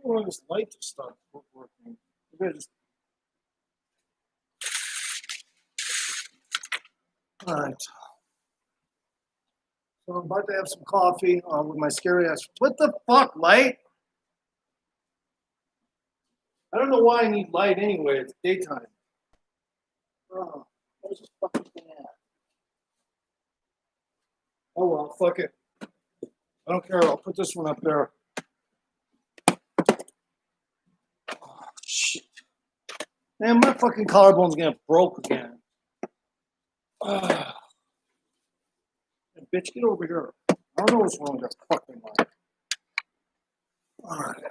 want this light to start working. All right. So I'm about to have some coffee with my scary ass. What the fuck, light? I don't know why I need light anyway. It's daytime. Oh, where's this fucking thing at? Oh well, fuck it. I don't care. I'll put this one up there. Oh, shit. Man, my fucking collarbone's gonna broke again. Hey, bitch, get over here. I don't know what's wrong with that fucking light. All right.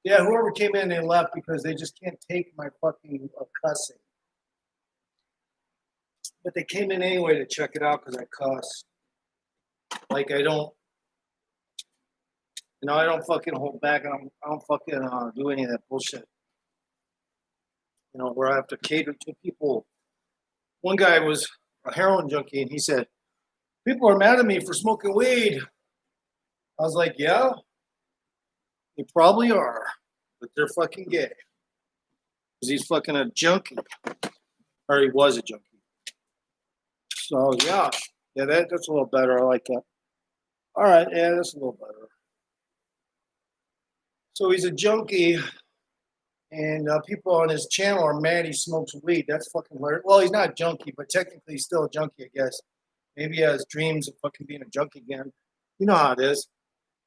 Yeah, whoever came in, they left because they just can't take my fucking cussing. But they came in anyway to check it out because I cuss. Like I don't, I don't fucking hold back, and I don't fucking do any of that bullshit. Where I have to cater to people. One guy was a heroin junkie, and he said, "People are mad at me for smoking weed." I was like, "Yeah, they probably are, but they're fucking gay because he's fucking a junkie, or he was a junkie." So yeah, that's a little better. I like that. All right, yeah, that's a little better. So he's a junkie, and people on his channel are mad he smokes weed. That's fucking hilarious. Well, he's not a junkie, but technically he's still a junkie, I guess. Maybe he has dreams of fucking being a junkie again. You know how it is.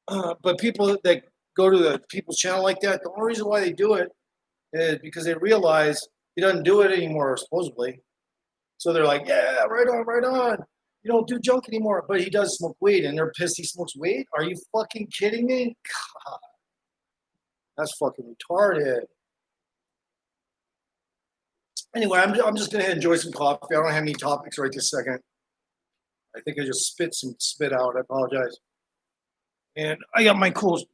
But people that go to the people's channel like that, the only reason why they do it is because they realize he doesn't do it anymore, supposedly. So they're like, yeah, right on, right on. You don't do junk anymore, but he does smoke weed, and they're pissed he smokes weed? Are you fucking kidding me? God, that's fucking retarded. Anyway, I'm just going to enjoy some coffee. I don't have any topics right this second. I think I just spit some spit out. I apologize. And I got my cool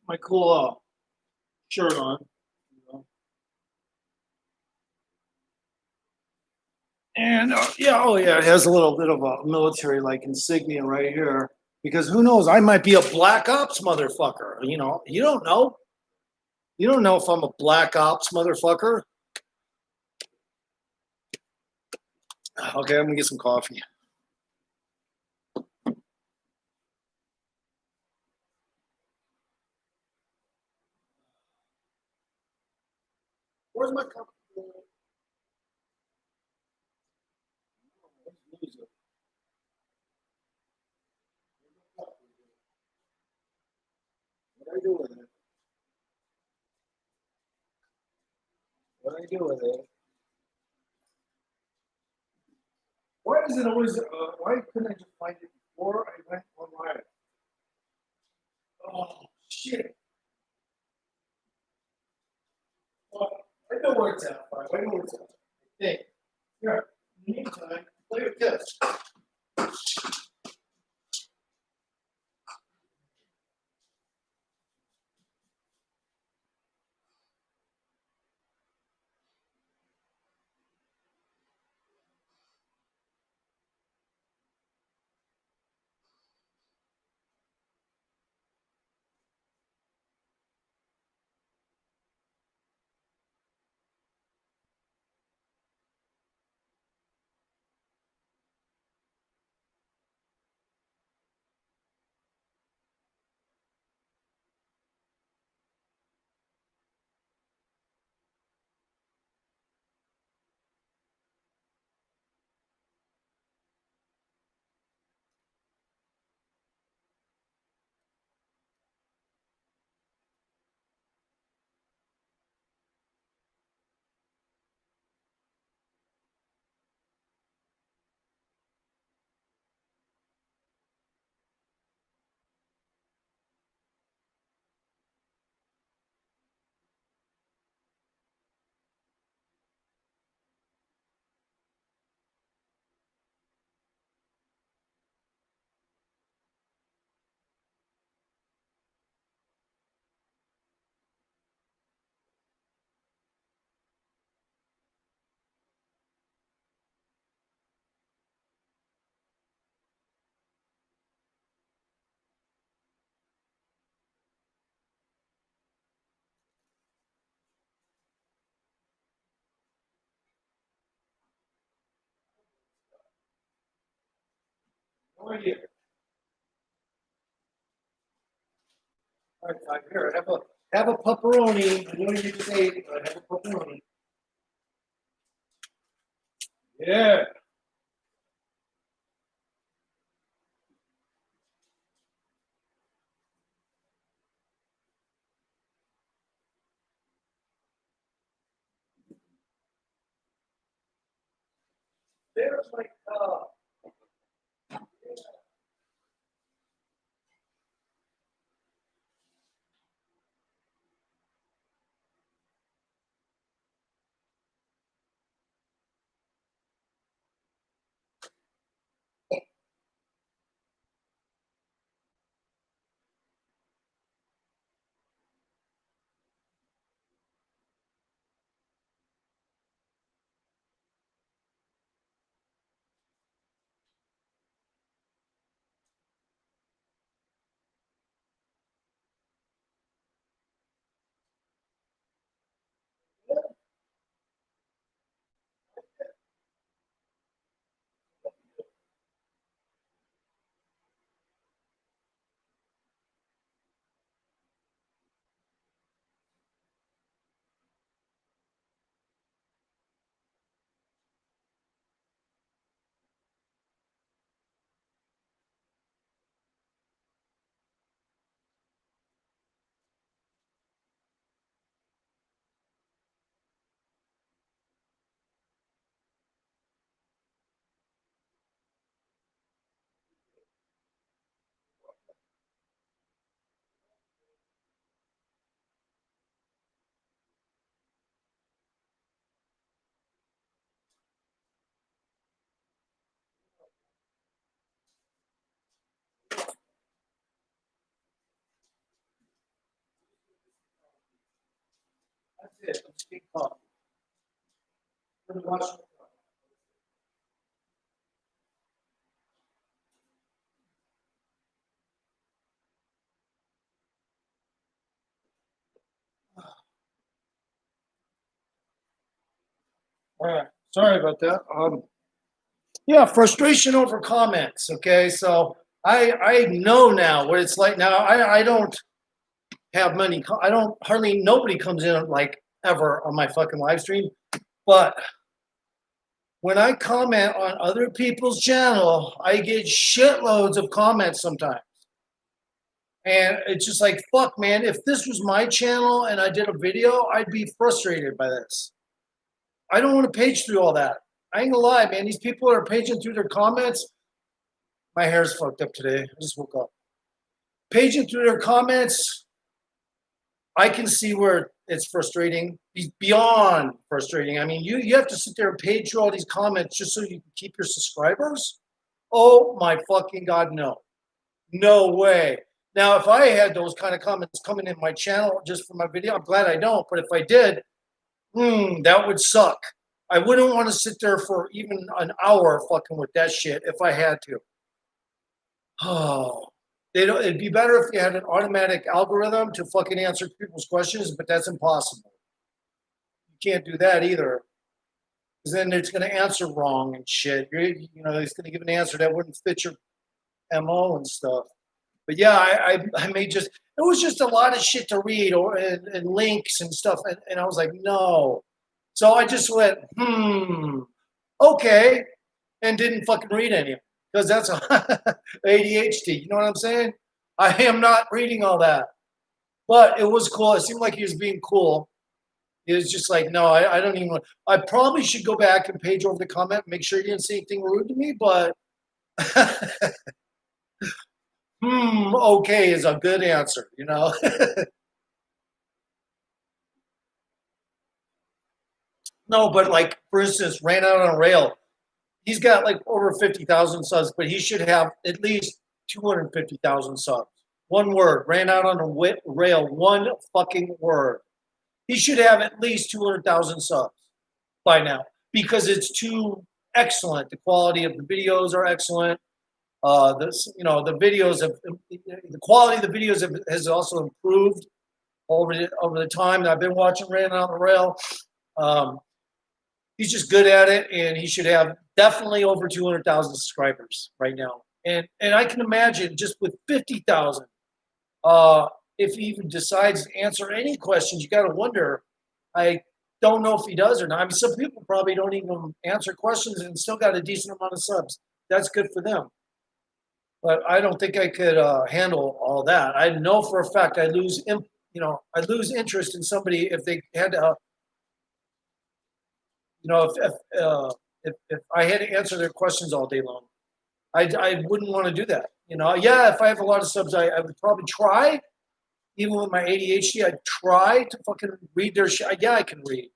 shirt on. And it has a little bit of a military like insignia right here. Because who knows? I might be a black ops motherfucker. You don't know. You don't know if I'm a black ops motherfucker. Okay, I'm gonna get some coffee. Where's my cup? What do I do with it? What do I do with it? Why is it always? Why couldn't I just find it before I went online? Oh shit! Well, I know where it's at. I know where it's at. Hey, here. In the meantime, play with this. How are you? All right, here, have a pepperoni. I know you say, but have a pepperoni. Yeah. There's like, that's it. I'm just getting coffee. All right. Sorry about that. Yeah, frustration over comments. Okay, so I know now what it's like. Now I don't have many. I don't hardly nobody comes in like ever on my fucking live stream. But when I comment on other people's channel, I get shitloads of comments sometimes. And it's just like, fuck, man, if this was my channel and I did a video, I'd be frustrated by this. I don't want to page through all that. I ain't gonna lie, man. These people are paging through their comments. My hair's fucked up today. I just woke up. Paging through their comments, I can see where it's frustrating. Beyond frustrating. I mean, you have to sit there and page through all these comments just so you can keep your subscribers? Oh my fucking God, no. No way. Now, if I had those kind of comments coming in my channel just for my video, I'm glad I don't. But if I did, that would suck. I wouldn't want to sit there for even an hour fucking with that shit if I had to. Oh, it'd be better if you had an automatic algorithm to fucking answer people's questions, but that's impossible. You can't do that either. Because then it's going to answer wrong and shit. It's going to give an answer that wouldn't fit your MO and stuff. But yeah, I may just, it was just a lot of shit to read and links and stuff. And I was like, no. So I just went, okay. And didn't fucking read any of it. Because that's ADHD. You know what I'm saying? I am not reading all that. But it was cool. It seemed like he was being cool. It was just like, no, I don't even want, I probably should go back and page over the comment, make sure you didn't say anything rude to me, but okay is a good answer, No, but like, for instance, ran out on a rail. He's got like over 50,000 subs, but he should have at least 250,000 subs. One word, ran out on a rail, one fucking word. He should have at least 200,000 subs by now because it's too excellent. The quality of the videos are excellent. The videos have the quality of the videos has also improved over the time that I've been watching Ran on the Rail. He's just good at it, and he should have definitely over 200,000 subscribers right now. And I can imagine just with 50,000, if he even decides to answer any questions, you got to wonder. I don't know if he does or not. I mean, some people probably don't even answer questions and still got a decent amount of subs. That's good for them. But I don't think I could handle all that. I know for a fact I lose, I lose interest in somebody if they had to, if I had to answer their questions all day long. I wouldn't want to do that. Yeah, if I have a lot of subs, I would probably try. Even with my ADHD, I'd try to fucking read their shit. Yeah, I can read,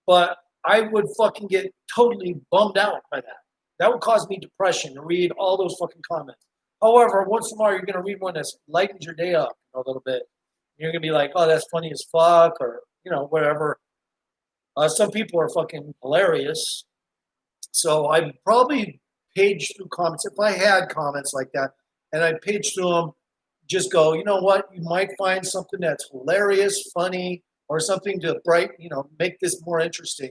but I would fucking get totally bummed out by that. That would cause me depression to read all those fucking comments. However, once in a while, you're gonna read one that lightens your day up a little bit. You're gonna be like, "Oh, that's funny as fuck," or whatever. Some people are fucking hilarious, so I probably page through comments if I had comments like that, and I page through them. Just go, you know what? You might find something that's hilarious, funny, or something to make this more interesting.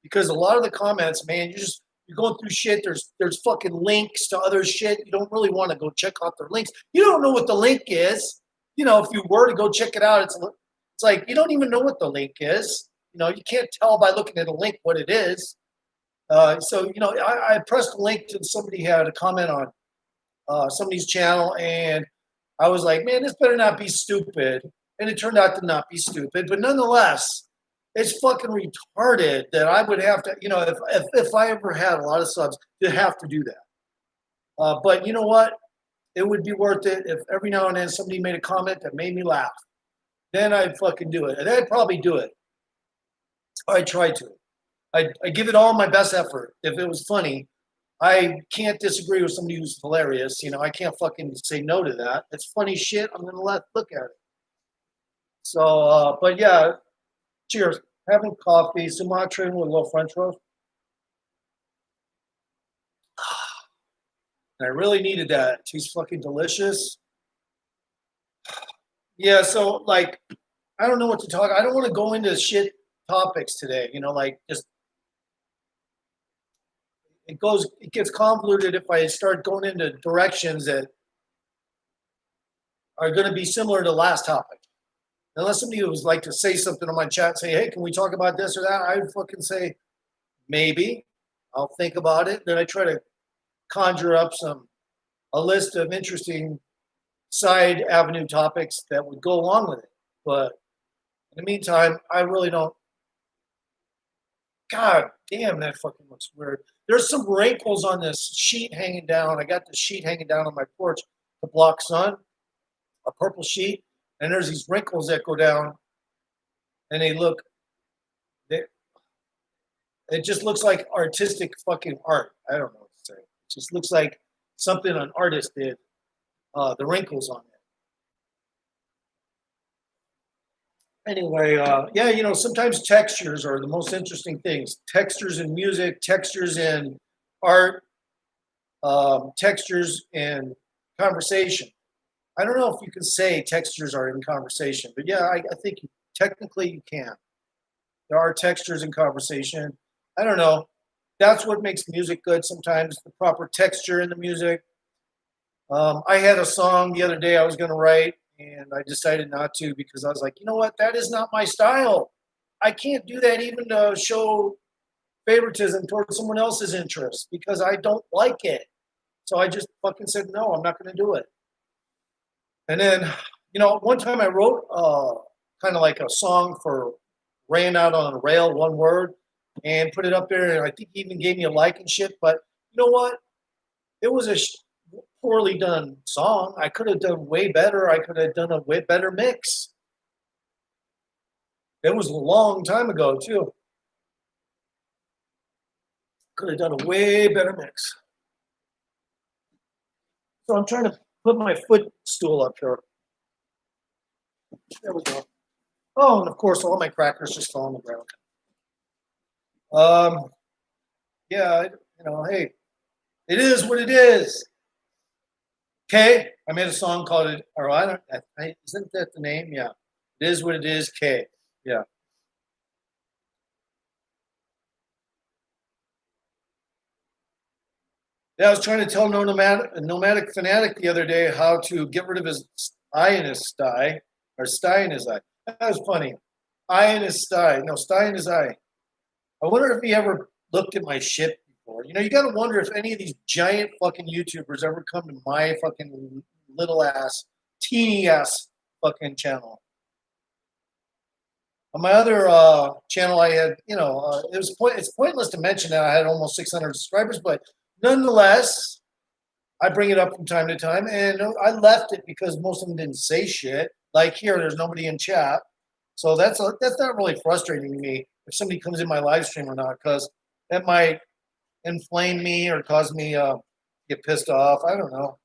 Because a lot of the comments, man, you're going through shit. There's fucking links to other shit. You don't really want to go check out their links. You don't know what the link is. If you were to go check it out, it's like you don't even know what the link is. You can't tell by looking at a link what it is. I pressed a link to somebody had a comment on somebody's channel, and I was like, man, this better not be stupid. And it turned out to not be stupid. But nonetheless, it's fucking retarded that I would have to, if I ever had a lot of subs, to have to do that. But you know what? It would be worth it if every now and then somebody made a comment that made me laugh. Then I'd fucking do it. And I'd probably do it. I'd try to. I'd give it all my best effort. If it was funny, I can't disagree with somebody who's hilarious. I can't fucking say no to that. It's funny shit. I'm going to look at it. So, but yeah, cheers. Having coffee, sumatran with a little French roast. And I really needed that. It tastes fucking delicious. Yeah, so like, I don't know what to talk. I don't want to go into shit topics today. Just it gets convoluted if I start going into directions that are going to be similar to last topic. Unless somebody would like to say something on my chat, say, hey, can we talk about this or that? I'd fucking say, maybe. I'll think about it. Then I try to conjure up a list of interesting side avenue topics that would go along with it. But in the meantime, I really don't. God damn, that fucking looks weird. There's some wrinkles on this sheet hanging down. I got the sheet hanging down on my porch to block sun, a purple sheet. And there's these wrinkles that go down, and it just looks like artistic fucking art. I don't know what to say. It just looks like something an artist did, the wrinkles on it. Anyway, yeah, sometimes textures are the most interesting things. Textures in music, textures in art, textures in conversation. I don't know if you can say textures are in conversation, but yeah, I think technically you can. There are textures in conversation. I don't know. That's what makes music good sometimes, the proper texture in the music. I had a song the other day I was going to write, and I decided not to because I was like, you know what? That is not my style. I can't do that even to show favoritism towards someone else's interest because I don't like it. So I just fucking said, no, I'm not going to do it. And then, one time I wrote kind of like a song for Ran Out on a Rail, one word, and put it up there. And I think he even gave me a like and shit. But you know what? It was a poorly done song. I could have done way better. I could have done a way better mix. It was a long time ago, too. Could have done a way better mix. So I'm trying to put my footstool up here. There we go. Oh, and of course, all my crackers just fell on the ground. Yeah, hey, it is what it is. K. I made a song called it, or isn't that the name? Yeah, it is what it is. K. Yeah. Yeah, I was trying to tell nomadic fanatic the other day how to get rid of his eye in his sty, or sty in his eye. That was funny. Eye in his sty. No, sty in his eye. I wonder if he ever looked at my shit before. You got to wonder if any of these giant fucking YouTubers ever come to my fucking little ass, teeny ass fucking channel. On my other channel, I had, it's pointless to mention that I had almost 600 subscribers, but nonetheless, I bring it up from time to time, and I left it because most of them didn't say shit. Like here, there's nobody in chat, so that's not really frustrating to me if somebody comes in my live stream or not, because that might inflame me or cause me get pissed off. I don't know,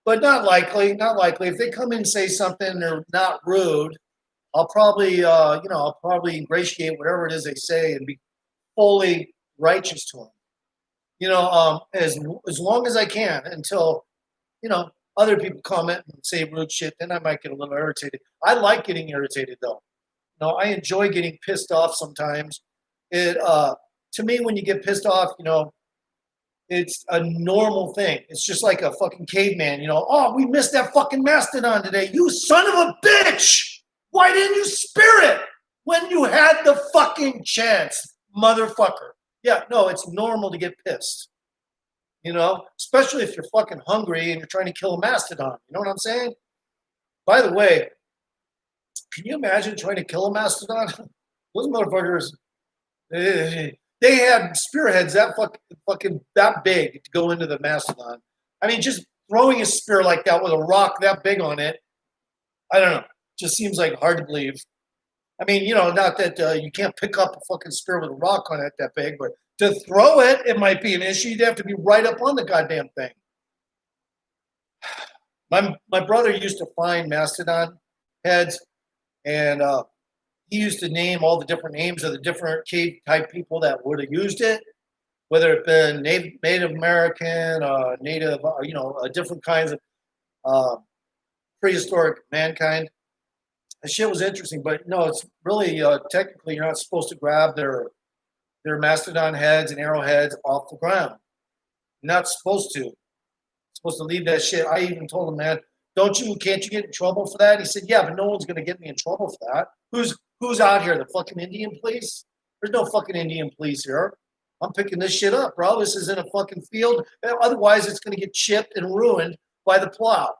but not likely. Not likely. If they come in and say something, and they're not rude. I'll probably, I'll probably ingratiate whatever it is they say and be fully righteous to them. As long as I can until, other people comment and say rude shit. Then I might get a little irritated. I like getting irritated though. I enjoy getting pissed off sometimes. To me, when you get pissed off, it's a normal thing. It's just like a fucking caveman. Oh, we missed that fucking mastodon today. You son of a bitch! Why didn't you spear it when you had the fucking chance, motherfucker? Yeah, no, it's normal to get pissed. Especially if you're fucking hungry and you're trying to kill a mastodon. You know what I'm saying? By the way, can you imagine trying to kill a mastodon? Those motherfuckers, they had spearheads that fucking that big to go into the mastodon. I mean, just throwing a spear like that with a rock that big on it, I don't know. Just seems like hard to believe. I mean, not that you can't pick up a fucking spear with a rock on it that big, but to throw it, it might be an issue. You'd have to be right up on the goddamn thing. My brother used to find mastodon heads, and he used to name all the different names of the different cave type people that would have used it, whether it been Native American, Native, different kinds of prehistoric mankind. The shit was interesting, but no, it's really technically you're not supposed to grab their mastodon heads and arrowheads off the ground. You're not supposed to. You're supposed to leave that shit. I even told him, man, can't you get in trouble for that? He said, yeah, but no one's gonna get me in trouble for that. Who's out here? The fucking Indian police? There's no fucking Indian police here. I'm picking this shit up, bro. This is in a fucking field. Otherwise, it's gonna get chipped and ruined by the plow.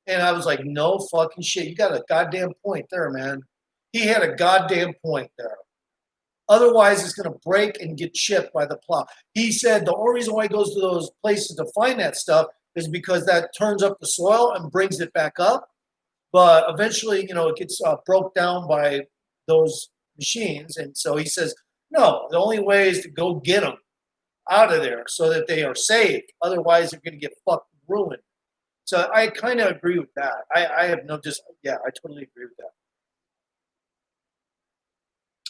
And I was like, no fucking shit. You got a goddamn point there, man. He had a goddamn point there. Otherwise, it's going to break and get chipped by the plow. He said the only reason why he goes to those places to find that stuff is because that turns up the soil and brings it back up. But eventually, it gets broke down by those machines. And so he says, no, the only way is to go get them out of there so that they are saved. Otherwise, they're going to get fucking ruined. So I kind of agree with that. I have no I totally agree with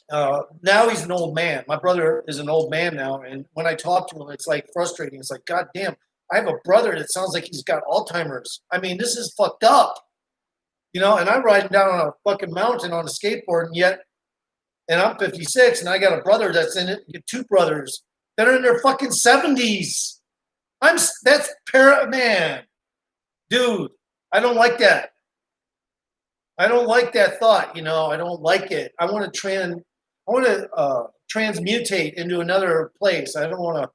that. Now he's an old man. My brother is an old man now, and when I talk to him, it's like frustrating. It's like, God damn, I have a brother that sounds like he's got Alzheimer's. I mean, this is fucked up. And I'm riding down on a fucking mountain on a skateboard, and I'm 56, and I got a brother that's in it. Two brothers that are in their fucking 70s. That's man. Dude, I don't like that. I don't like that thought, I don't like it. I want to transmutate into another place. I don't want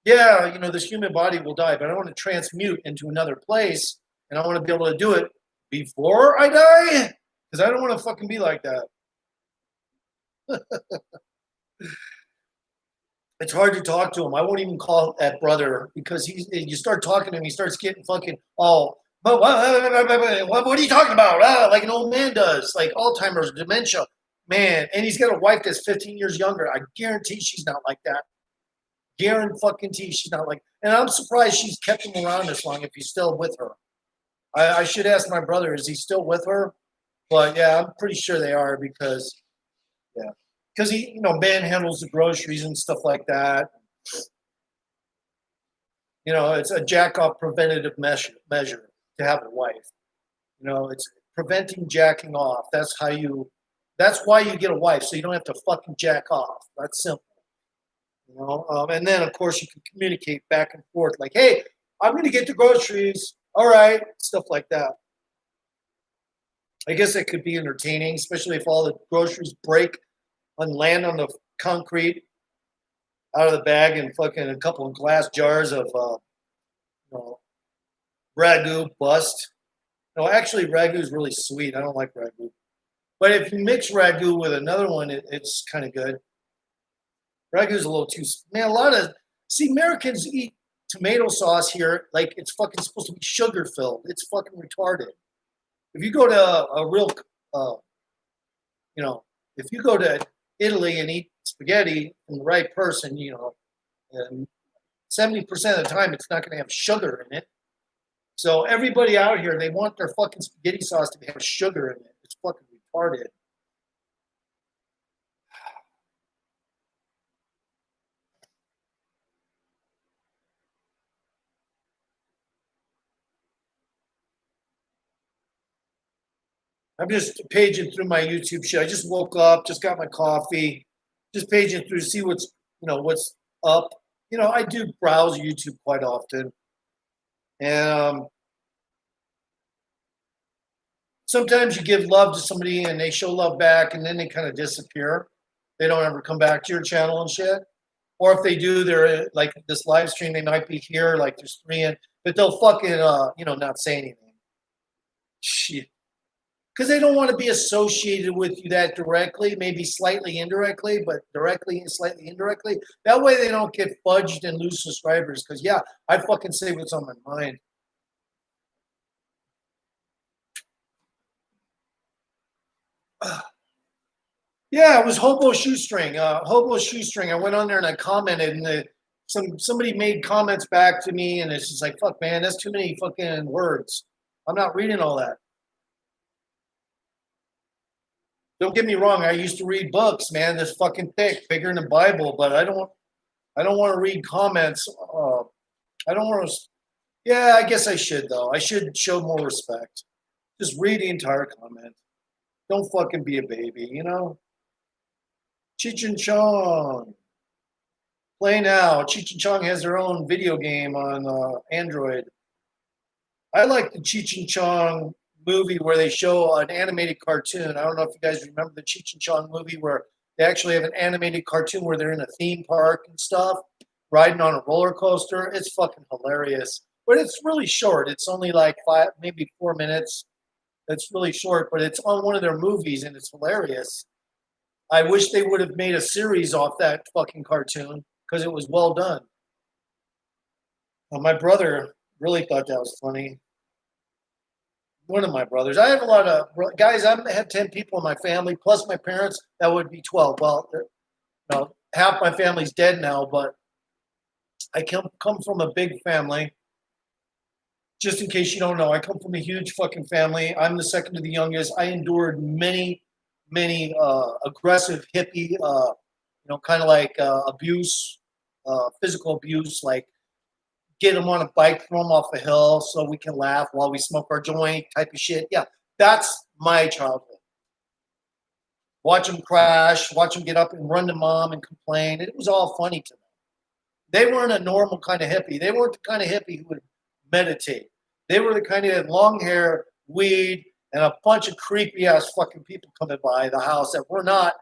to, this human body will die, but I want to transmute into another place, and I want to be able to do it before I die, because I don't want to fucking be like that. It's hard to talk to him. I won't even call that brother because you start talking to him, he starts getting fucking all, but what are you talking about? Like an old man does, like Alzheimer's, dementia, man. And he's got a wife that's 15 years younger. I guarantee she's not like that. Guarantee she's not like, and I'm surprised she's kept him around this long if he's still with her. I should ask my brother, is he still with her? But yeah, I'm pretty sure they are because he, manhandles the groceries and stuff like that. It's a jack-off preventative measure to have a wife. It's preventing jacking off. That's why you get a wife, so you don't have to fucking jack off. That's simple. And then of course you can communicate back and forth, like, "Hey, I'm going to get the groceries." All right, stuff like that. I guess it could be entertaining, especially if all the groceries break and land on the concrete out of the bag and fucking a couple of glass jars of you know, ragu bust. No, actually, ragu is really sweet. I don't like ragu. But if you mix ragu with another one, it's kind of good. Ragu is a little too. Man, a lot of. See, Americans eat tomato sauce here like it's fucking supposed to be sugar filled. It's fucking retarded. If you go to a real, uh, you know, if you go to Italy and eat spaghetti from the right person, and 70% of the time it's not going to have sugar in it. So everybody out here, they want their fucking spaghetti sauce to have sugar in it. It's fucking retarded. I'm just paging through my YouTube shit. I just woke up, just got my coffee, just paging through to see what's up. I do browse YouTube quite often, and sometimes you give love to somebody and they show love back, and then they kind of disappear. They don't ever come back to your channel and shit. Or if they do, they're like this live stream. They might be here, like there's three in, but they'll fucking not say anything. Shit. Because they don't want to be associated with you that directly, maybe slightly indirectly, but directly and slightly indirectly. That way they don't get fudged and lose subscribers. Because, yeah, I fucking say what's on my mind. Yeah, it was Hobo Shoestring. Hobo Shoestring. I went on there and I commented, and somebody made comments back to me, and it's just like, fuck, man, that's too many fucking words. I'm not reading all that. Don't get me wrong. I used to read books, man, this fucking thick, bigger than the Bible, but I don't want to read comments. I don't want to. Yeah, I guess I should though. I should show more respect. Just read the entire comment. Don't fucking be a baby. Cheech and Chong. Play now. Cheech and Chong has their own video game on Android. I like the Cheech and Chong movie where they show an animated cartoon. I don't know if you guys remember the Cheech and Chong movie where they actually have an animated cartoon where they're in a theme park and stuff, riding on a roller coaster. It's fucking hilarious. But it's really short. It's only like 5, maybe 4 minutes. It's really short, but it's on one of their movies and it's hilarious. I wish they would have made a series off that fucking cartoon because it was well done. My brother really thought that was funny. One of my brothers. I have a lot of guys. I have 10 people in my family, plus my parents. That would be 12. Well, half my family's dead now, but I come from a big family. Just in case you don't know, I come from a huge fucking family. I'm the second to the youngest. I endured many, many aggressive hippie, kind of like abuse, physical abuse, like get them on a bike, throw them off a hill so we can laugh while we smoke our joint type of shit. Yeah, that's my childhood. Watch them crash, watch them get up and run to mom and complain. It was all funny to them. They weren't a normal kind of hippie. They weren't the kind of hippie who would meditate. They were the kind of had long hair, weed, and a bunch of creepy ass fucking people coming by the house that were not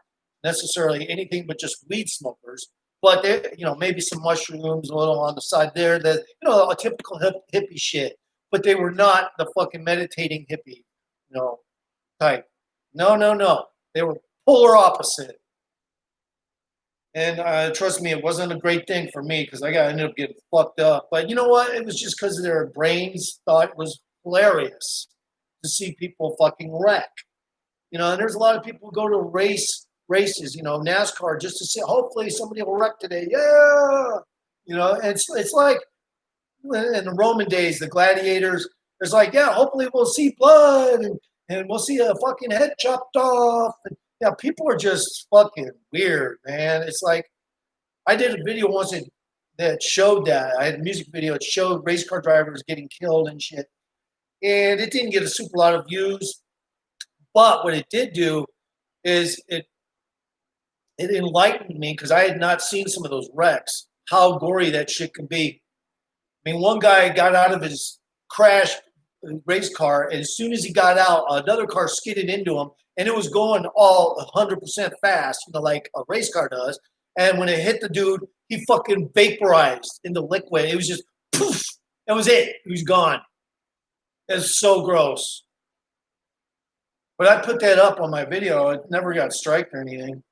necessarily anything but just weed smokers. But they, maybe some mushrooms a little on the side there. That a typical hippie shit. But they were not the fucking meditating hippie, type. No, no, no. They were polar opposite. And trust me, it wasn't a great thing for me because ended up getting fucked up. But you know what? It was just because their brains thought it was hilarious to see people fucking wreck. And there's a lot of people who go to races, NASCAR, just to see. Hopefully, somebody will wreck today. Yeah, it's like in the Roman days, the gladiators. It's like, yeah, hopefully we'll see blood and we'll see a fucking head chopped off. And, yeah, people are just fucking weird, man. It's like I did a video once that showed that. I had a music video that showed race car drivers getting killed and shit. And it didn't get a super lot of views. But what it did do is it it enlightened me because I had not seen some of those wrecks, how gory that shit can be. I mean, one guy got out of his crash race car, and as soon as he got out, another car skidded into him, and it was going all 100% fast, like a race car does. And when it hit the dude, he fucking vaporized in the liquid. It was just poof. That was it. He was gone. It was so gross. But I put that up on my video. It never got striked or anything.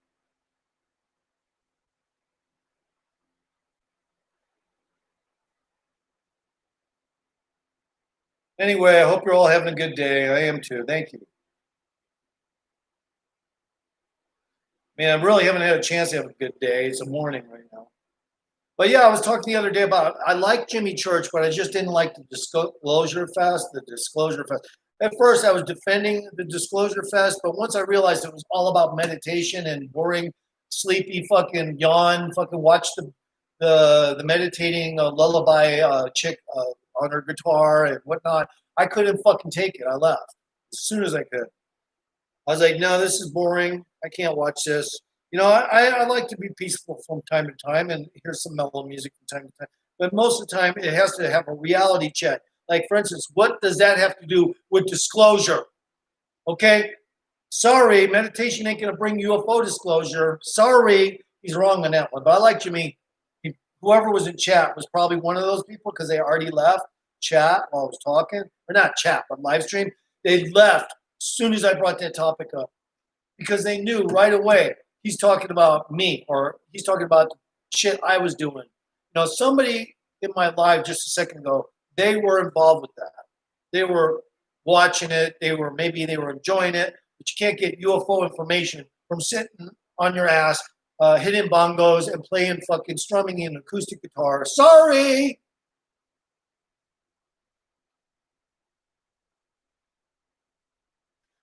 Anyway, I hope you're all having a good day. I am too. Thank you. Man, I really haven't had a chance to have a good day. It's a morning right now. But yeah, I was talking the other day about I like Jimmy Church, but I just didn't like the Disclosure Fest. The Disclosure Fest. At first, I was defending the Disclosure Fest, but once I realized it was all about meditation and boring, sleepy, fucking yawn, fucking watch the meditating lullaby chick on her guitar and whatnot, I couldn't fucking take it. I left as soon as I could. I was like, no, this is boring. I can't watch this. I like to be peaceful from time to time and hear some mellow music from time to time. But most of the time, it has to have a reality check. Like, for instance, what does that have to do with disclosure? Okay? Sorry, meditation ain't going to bring UFO disclosure. Sorry, he's wrong on that one. But I like Jimmy. Whoever was in chat was probably one of those people because they already left chat while I was talking. Or not chat, but live stream. They left as soon as I brought that topic up because they knew right away he's talking about me or he's talking about shit I was doing. Somebody in my live just a second ago, they were involved with that. They were watching it. Maybe they were enjoying it, but you can't get UFO information from sitting on your ass, hitting bongos and playing fucking strumming an acoustic guitar. Sorry.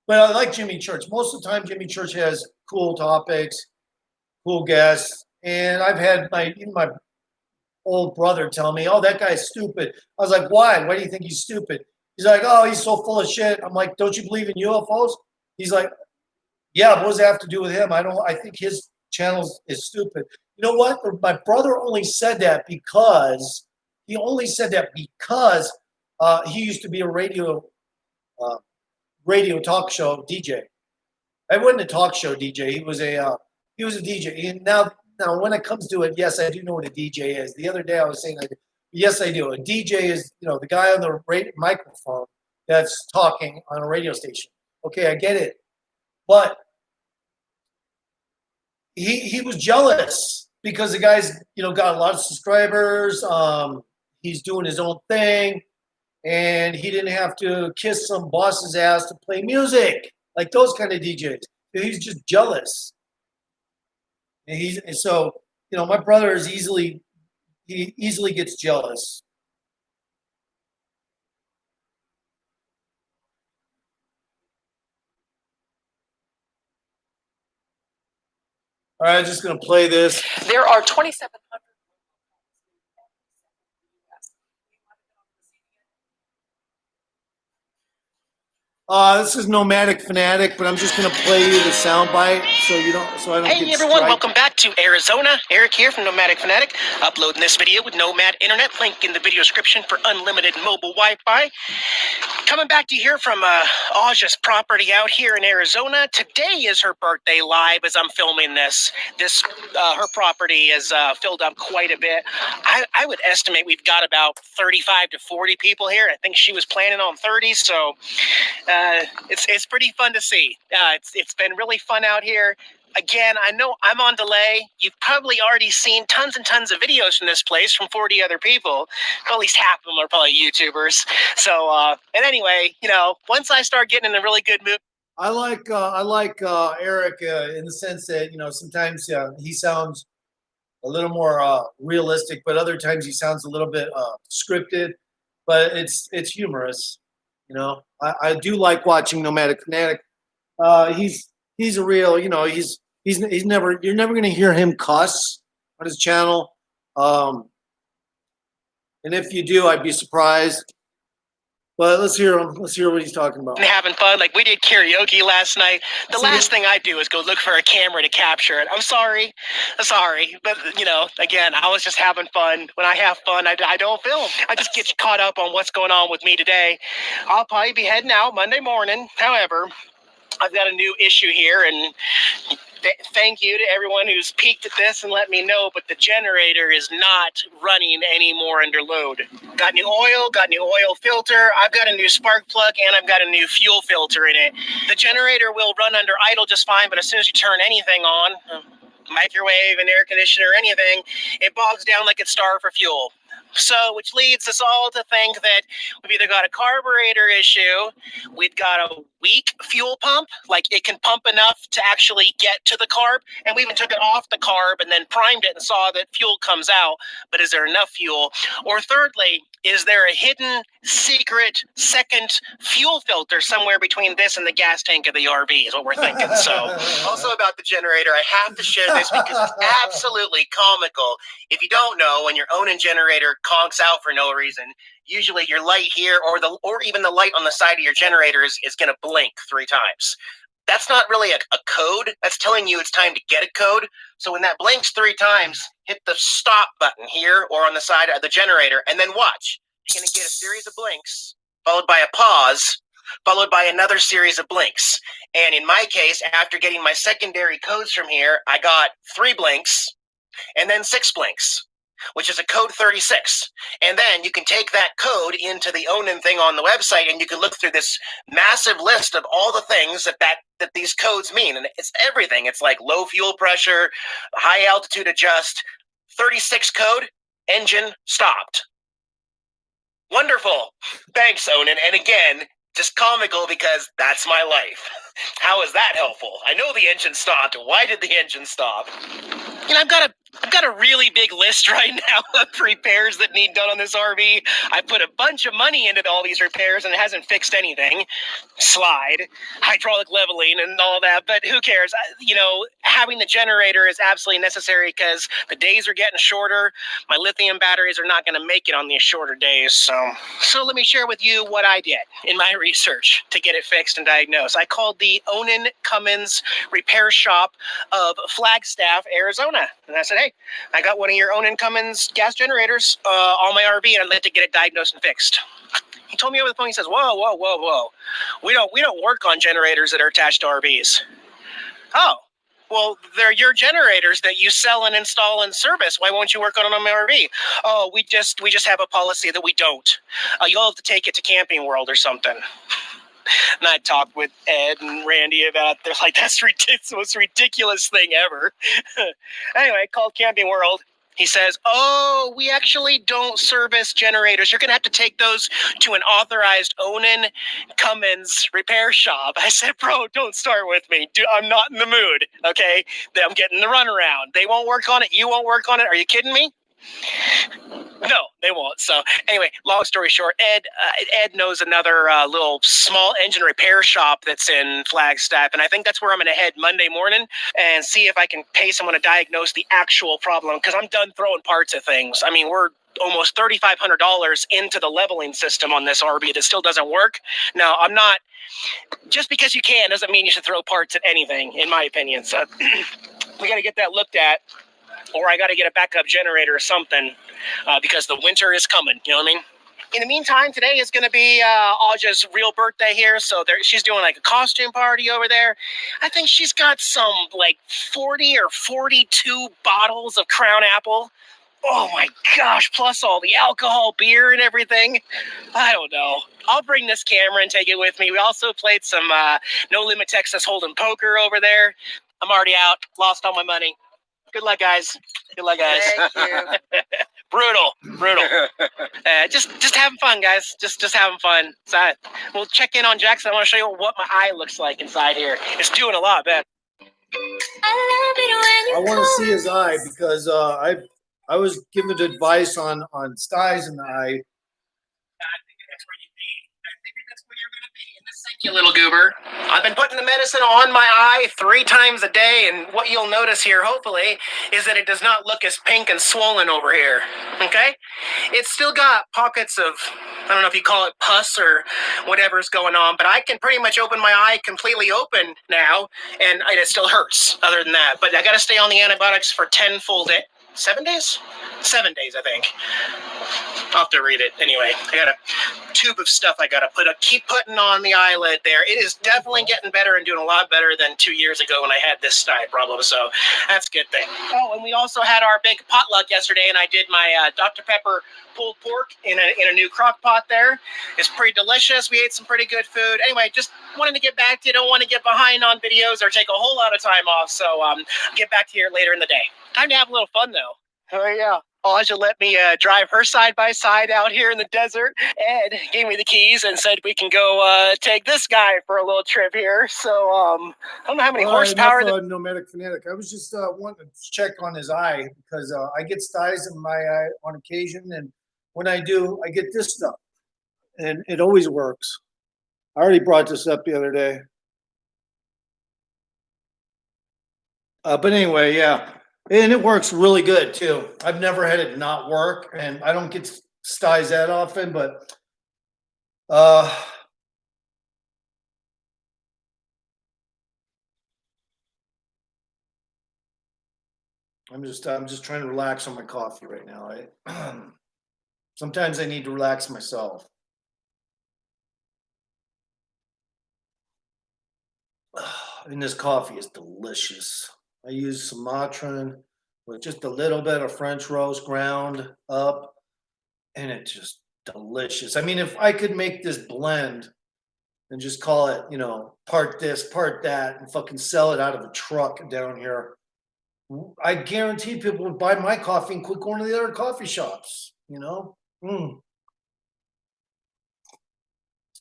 But I like Jimmy Church. Most of the time, Jimmy Church has cool topics, cool guests, and I've had my old brother tell me, "Oh, that guy's stupid." I was like, "Why? Why do you think he's stupid?" He's like, "Oh, he's so full of shit." I'm like, "Don't you believe in UFOs?" He's like, "Yeah, what does that have to do with him? I think his channel is stupid." You know what? My brother only said that because he used to be a uh, radio talk show DJ. I wasn't a talk show DJ. He was a DJ. And now when it comes to it, yes, I do know what a DJ is. The other day I was saying, yes, I do. A DJ is the guy on the microphone that's talking on a radio station. Okay, I get it, but he was jealous because the guy's got a lot of subscribers. He's doing his own thing, and he didn't have to kiss some boss's ass to play music like those kind of DJs. He's just jealous, and so my brother he easily gets jealous. All right, I'm just gonna play this. There are 2,700. This is Nomadic Fanatic, but I'm just gonna play you the soundbite so I don't. Hey everyone, welcome back to Arizona. Eric here from Nomadic Fanatic, uploading this video with Nomad Internet. Link in the video description for unlimited mobile Wi-Fi. Coming back to you here from Aja's property out here in Arizona. Today is her birthday live as I'm filming this. Her property is filled up quite a bit. I would estimate we've got about 35 to 40 people here. I think she was planning on 30, so it's pretty fun to see. It's been really fun out here. Again, I know I'm on delay. You've probably already seen tons and tons of videos from this place from 40 other people. But at least half of them are probably YouTubers. So, and anyway, once I start getting in a really good mood. I like Eric in the sense that sometimes he sounds a little more realistic, but other times he sounds a little bit scripted. But it's humorous. I do like watching Nomadic Fanatic. He's a real, he's never, you're never going to hear him cuss on his channel. And if you do, I'd be surprised. Well, let's hear him. Let's hear what he's talking about. And having fun. Like, we did karaoke last night. The See, last thing I do is go look for a camera to capture it. I'm sorry. But, again, I was just having fun. When I have fun, I don't film. I just get caught up on what's going on with me today. I'll probably be heading out Monday morning. However, I've got a new issue here, and thank you to everyone who's peeked at this and let me know, but the generator is not running anymore under load. Got new oil filter, I've got a new spark plug, and I've got a new fuel filter in it. The generator will run under idle just fine, but as soon as you turn anything on, microwave, an air conditioner, anything, it bogs down like it's starved for fuel. So, which leads us all to think that we've either got a carburetor issue, we've got a weak fuel pump, like it can pump enough to actually get to the carb, and we even took it off the carb and then primed it and saw that fuel comes out, but is there enough fuel? Or thirdly, is there a hidden, secret, second fuel filter somewhere between this and the gas tank of the RV is what we're thinking. So, also about the generator, I have to share this because it's absolutely comical. If you don't know, when your Onan generator conks out for no reason, usually your light here or even the light on the side of your generator is going to blink 3 times. That's not really a code. That's telling you it's time to get a code. So when that blinks 3 times, hit the stop button here or on the side of the generator, and then watch. You're going to get a series of blinks, followed by a pause, followed by another series of blinks. And in my case, after getting my secondary codes from here, I got 3 blinks and then 6 blinks, which is a code 36. And then you can take that code into the Onan thing on the website, and you can look through this massive list of all the things that these codes mean. And it's everything. It's like low fuel pressure, high altitude adjust, 36 code, engine stopped. Wonderful. Thanks, Onan. And again, just comical because that's my life. How is that helpful? I know the engine stopped. Why did the engine stop? I've got a really big list right now of repairs that need done on this RV. I put a bunch of money into all these repairs and it hasn't fixed anything. Slide, hydraulic leveling, and all that, but who cares? Having the generator is absolutely necessary because the days are getting shorter. My lithium batteries are not going to make it on these shorter days. So let me share with you what I did in my research to get it fixed and diagnosed. I called the Onan Cummins Repair Shop of Flagstaff, Arizona. And I said, hey, I got one of your Onan Cummins gas generators on my RV, and I'd like to get it diagnosed and fixed. He told me over the phone, he says, whoa. We don't work on generators that are attached to RVs. Oh, well, they're your generators that you sell and install and service. Why won't you work on them on my RV? Oh, we just have a policy that we don't. You'll have to take it to Camping World or something. And I talked with Ed and Randy about it. They're like, that's the most ridiculous thing ever. Anyway, I called Camping World. He says, oh, we actually don't service generators. You're going to have to take those to an authorized Onan Cummins repair shop. I said, bro, don't start with me. I'm not in the mood, okay? I'm getting the runaround. They won't work on it. You won't work on it. Are you kidding me? No, they won't. So anyway, long story short, Ed knows another little small engine repair shop that's in Flagstaff, and I think that's where I'm going to head Monday morning and see if I can pay someone to diagnose the actual problem, because I'm done throwing parts at things. I mean, we're almost $3,500 into the leveling system on this RV that still doesn't work. Now, I'm not, just because you can doesn't mean you should throw parts at anything, in my opinion. So we got to get that looked at. Or I got to get a backup generator or something because the winter is coming. You know what I mean? In the meantime, today is going to be Aja's real birthday here. So she's doing like a costume party over there. I think she's got some like 40 or 42 bottles of Crown Apple. Oh my gosh, plus all the alcohol, beer, and everything. I don't know. I'll bring this camera and take it with me. We also played some No Limit Texas Hold'em poker over there. I'm already out. Lost all my money. Good luck, guys. Good luck, guys. Thank you. Brutal. Just having fun, guys. Just having fun. So we'll check in on Jackson. I want to show you what my eye looks like inside here. It's doing a lot better. I want to see his eye because I was given advice on styes in the eye. You little goober. I've been putting the medicine on my eye 3 times a day, and what you'll notice here, hopefully, is that it does not look as pink and swollen over here. Okay? It's still got pockets of don't know if you call it pus or whatever's going on, but I can pretty much open my eye completely open now, and it still hurts other than that. But I got to stay on the antibiotics for 10 full days. 7 days? 7 days, I think. I'll have to read it. Anyway, I got a tube of stuff I gotta keep putting on the eyelid there. It is definitely getting better and doing a lot better than 2 years ago when I had this sty problem, so that's a good thing. Oh, and we also had our big potluck yesterday, and I did my Dr. Pepper pulled pork in a new crock pot there. It's pretty delicious. We ate some pretty good food. Anyway, just wanted to get back to you. Don't want to get behind on videos or take a whole lot of time off, so get back to you later in the day. Time to have a little fun, though. Oh, yeah. Aja let me drive her side by side out here in the desert. Ed gave me the keys and said we can go take this guy for a little trip here. So I don't know how many horsepower. Nomadic Fanatic. I was just wanting to check on his eye because I get styes in my eye on occasion, and when I do, I get this stuff, and it always works. I already brought this up the other day. But anyway, yeah. And it works really good too. I've never had it not work, and I don't get styes that often, but I'm just trying to relax on my coffee right now. Sometimes I need to relax myself. And this coffee is delicious. I use sumatran with just a little bit of French roast ground up, and it's just delicious. I mean, if I could make this blend and just call it, part this, part that, and fucking sell it out of a truck down here, I guarantee people would buy my coffee and quit going to the other coffee shops,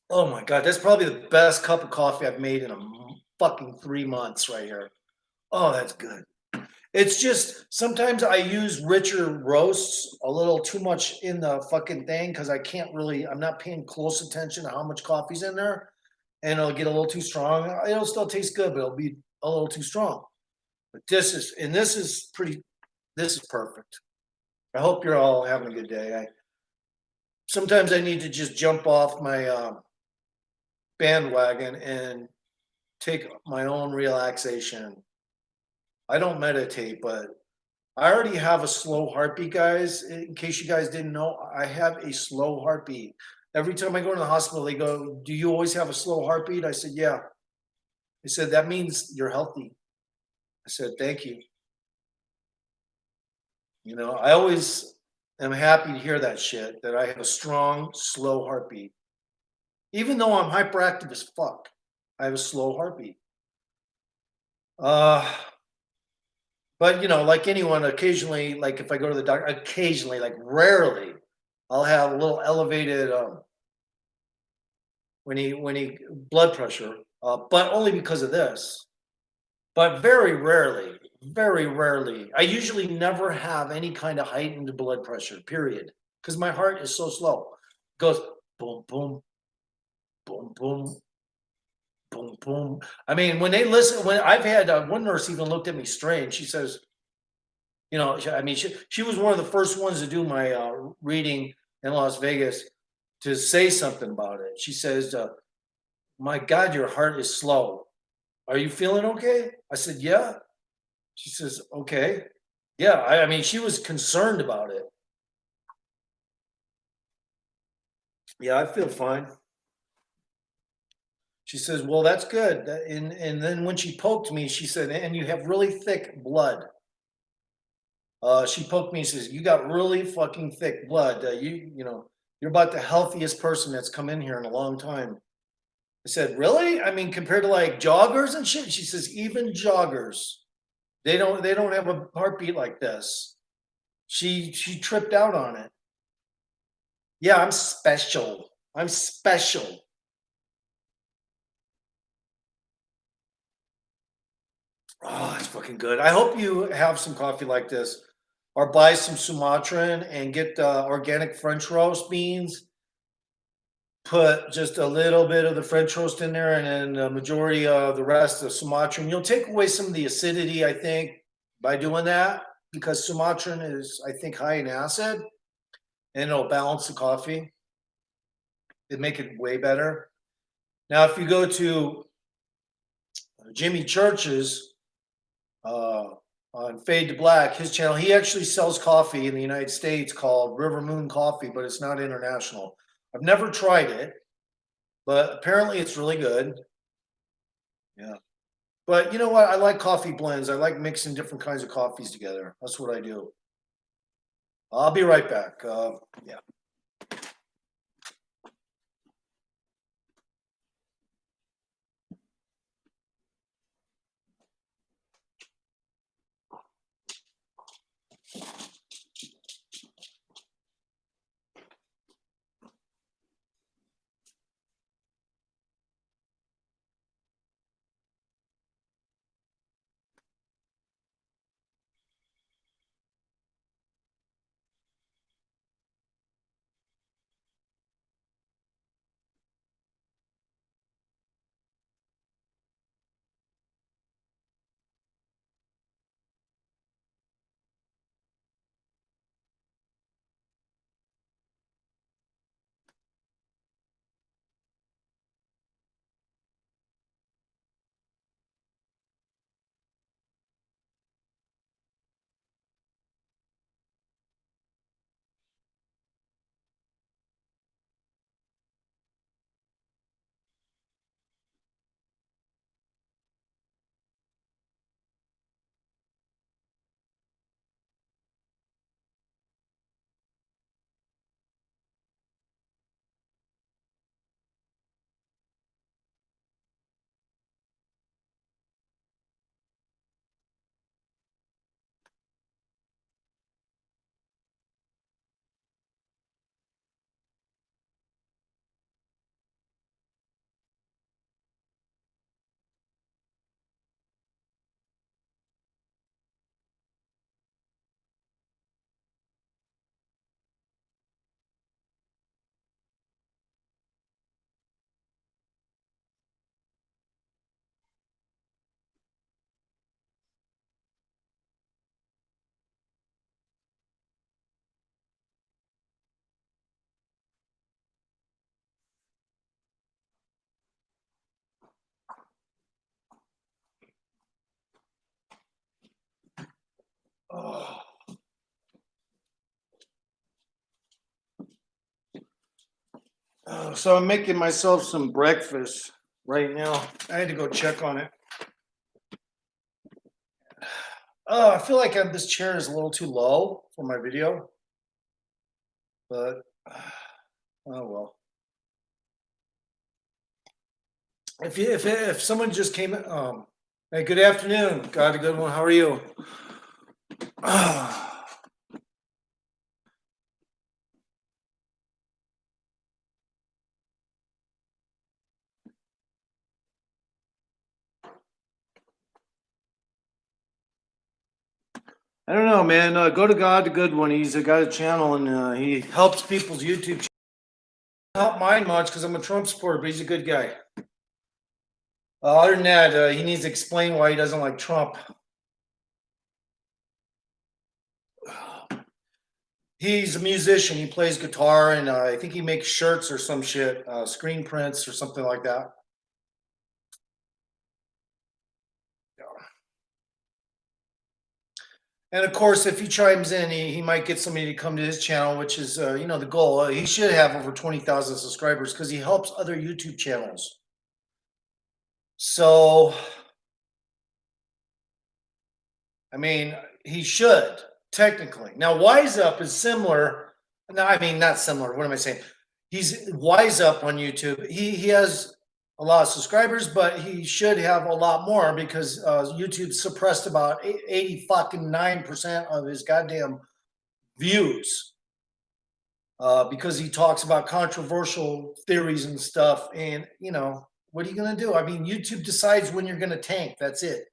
Oh my God, that's probably the best cup of coffee I've made in a fucking 3 months right here. Oh, that's good. It's just sometimes I use richer roasts a little too much in the fucking thing because I'm not paying close attention to how much coffee's in there, and it'll get a little too strong. It'll still taste good, but it'll be a little too strong. But this is perfect. I hope you're all having a good day. Sometimes I need to just jump off my bandwagon and take my own relaxation. I don't meditate, but I already have a slow heartbeat, guys. In case you guys didn't know, I have a slow heartbeat. Every time I go to the hospital, they go, "Do you always have a slow heartbeat?" I said, "Yeah." They said, "That means you're healthy." I said, "Thank you." I always am happy to hear that shit, that I have a strong, slow heartbeat. Even though I'm hyperactive as fuck, I have a slow heartbeat. But like anyone, occasionally, like if I go to the doctor, occasionally, like rarely, I'll have a little elevated when he blood pressure, but only because of this. But very rarely. I usually never have any kind of heightened blood pressure, period, because my heart is so slow. It goes boom, boom, boom, boom, boom, boom. I mean, when I've had one nurse even looked at me strange. She says, she was one of the first ones to do my reading in Las Vegas to say something about it. She says, "My God, your heart is slow. Are you feeling okay?" I said, "Yeah." She says, "Okay." Yeah, I mean, she was concerned about it. Yeah, I feel fine. She says, "Well, that's good." And then when she poked me, she said, "And you have really thick blood." She poked me and says, "You got really fucking thick blood. You're about the healthiest person that's come in here in a long time." I said, "Really? I mean, compared to like joggers and shit?" She says, "Even joggers, they don't have a heartbeat like this." She tripped out on it. Yeah, I'm special. I'm special. Oh, it's fucking good. I hope you have some coffee like this, or buy some Sumatran and get the organic French roast beans. Put just a little bit of the French roast in there, and then the majority of the rest of Sumatran. You'll take away some of the acidity, I think, by doing that, because Sumatran is, I think, high in acid, and it'll balance the coffee. They make it way better. Now, if you go to Jimmy Church's on Fade to Black, his channel, he actually sells coffee in the United States called River Moon Coffee, but it's not international. I've never tried it, but apparently it's really good. Yeah. But you know what? I like coffee blends. I like mixing different kinds of coffees together. That's what I do. I'll be right back. Yeah. Oh. So I'm making myself some breakfast right now. I had to go check on it. Oh, I feel like this chair is a little too low for my video, but oh well. If someone just came, hey, good afternoon, got a good one. How are you? I don't know, man. Go to God, the good one. He's got a channel and he helps people's YouTube. Not mine much because I'm a Trump supporter, but he's a good guy. Other than that, he needs to explain why he doesn't like Trump. He's a musician. He plays guitar, and I think he makes shirts or some shit, screen prints or something like that. And of course, if he chimes in, he might get somebody to come to his channel, which is, the goal. He should have over 20,000 subscribers because he helps other YouTube channels. So, I mean, he should technically. Now, Wise Up is similar. No, I mean, not similar. What am I saying? He's Wise Up on YouTube. He has a lot of subscribers, but he should have a lot more because YouTube suppressed about 89% of his goddamn views because he talks about controversial theories and stuff. And what are you going to do? I mean, YouTube decides when you're going to tank. That's it.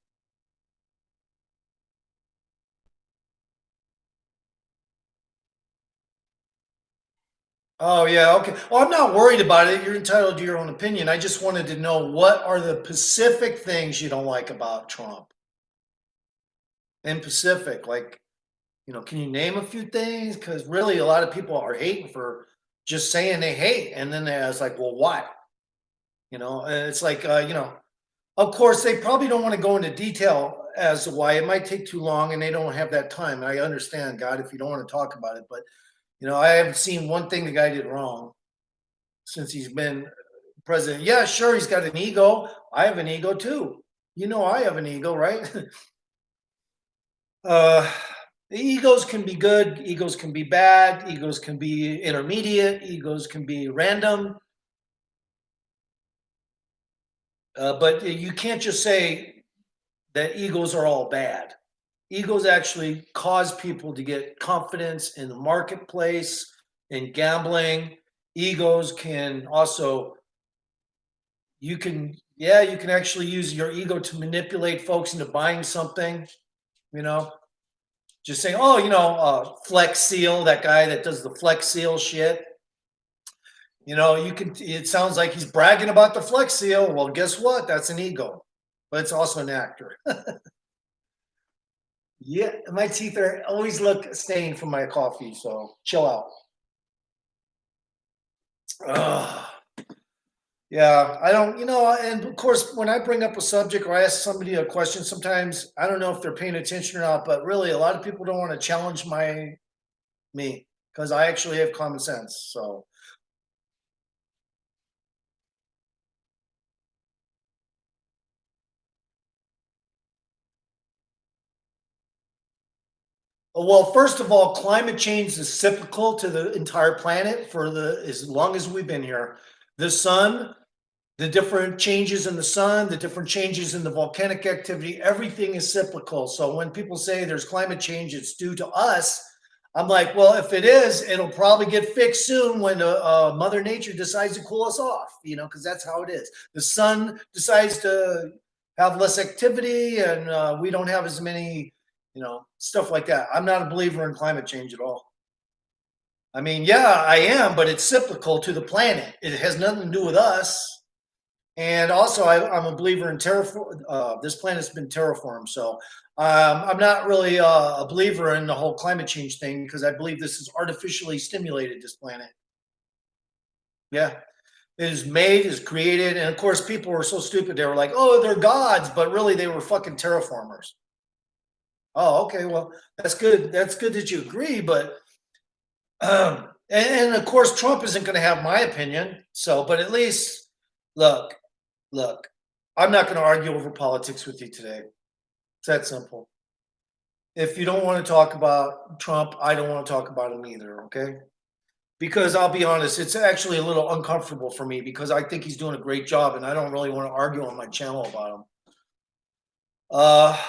Oh yeah, okay. Well, I'm not worried about it. You're entitled to your own opinion. I just wanted to know what are the specific things you don't like about Trump? In Pacific, like, can you name a few things? Because really, a lot of people are hating for just saying they hate, and then I was like, well, why? You know, and it's like, you know, of course, they probably don't want to go into detail as to why. It might take too long, and they don't have that time. I understand, God, if you don't want to talk about it, but you know, I haven't seen one thing the guy did wrong since he's been president. Yeah, sure, he's got an ego. I have an ego too. You know, I have an ego, right? uh, the egos can be good, egos can be bad, egos can be intermediate, egos can be random. But you can't just say that egos are all bad. Egos actually cause people to get confidence in the marketplace, in gambling. Egos can also, you can, yeah, you can actually use your ego to manipulate folks into buying something, you know, just saying, oh, you know, Flex Seal, that guy that does the Flex Seal shit. You know, you can, it sounds like he's bragging about the Flex Seal. Well, guess what? That's an ego, but it's also an actor. Yeah, my teeth are always look stained from my coffee, so chill out. Ugh. Yeah, I don't, you know, and of course, when I bring up a subject or I ask somebody a question, sometimes I don't know if they're paying attention or not, but really, a lot of people don't want to challenge me because I actually have common sense. So, well, first of all, climate change is cyclical to the entire planet for the as long as we've been here. The sun, the different changes in the sun, the different changes in the volcanic activity, everything is cyclical. So when people say there's climate change, it's due to us. I'm like, well, if it is, it'll probably get fixed soon when Mother Nature decides to cool us off, you know, because that's how it is. The sun decides to have less activity and we don't have as many, you know, stuff like that. I'm not a believer in climate change at all. I mean, yeah, I am, but it's cyclical to the planet. It has nothing to do with us. And also, I'm a believer in terraform. This planet's been terraformed, so I'm not really a believer in the whole climate change thing because I believe this is artificially stimulated. This planet, yeah, it is made, is created, and of course, people were so stupid. They were like, "Oh, they're gods," but really, they were fucking terraformers. Oh, okay, well, that's good. That's good that you agree, but and of course, Trump isn't going to have my opinion. So, but at least look, look, I'm not going to argue over politics with you today. It's that simple. If you don't want to talk about Trump, I don't want to talk about him either, okay? Because I'll be honest, it's actually a little uncomfortable for me because I think he's doing a great job and I don't really want to argue on my channel about him. Uh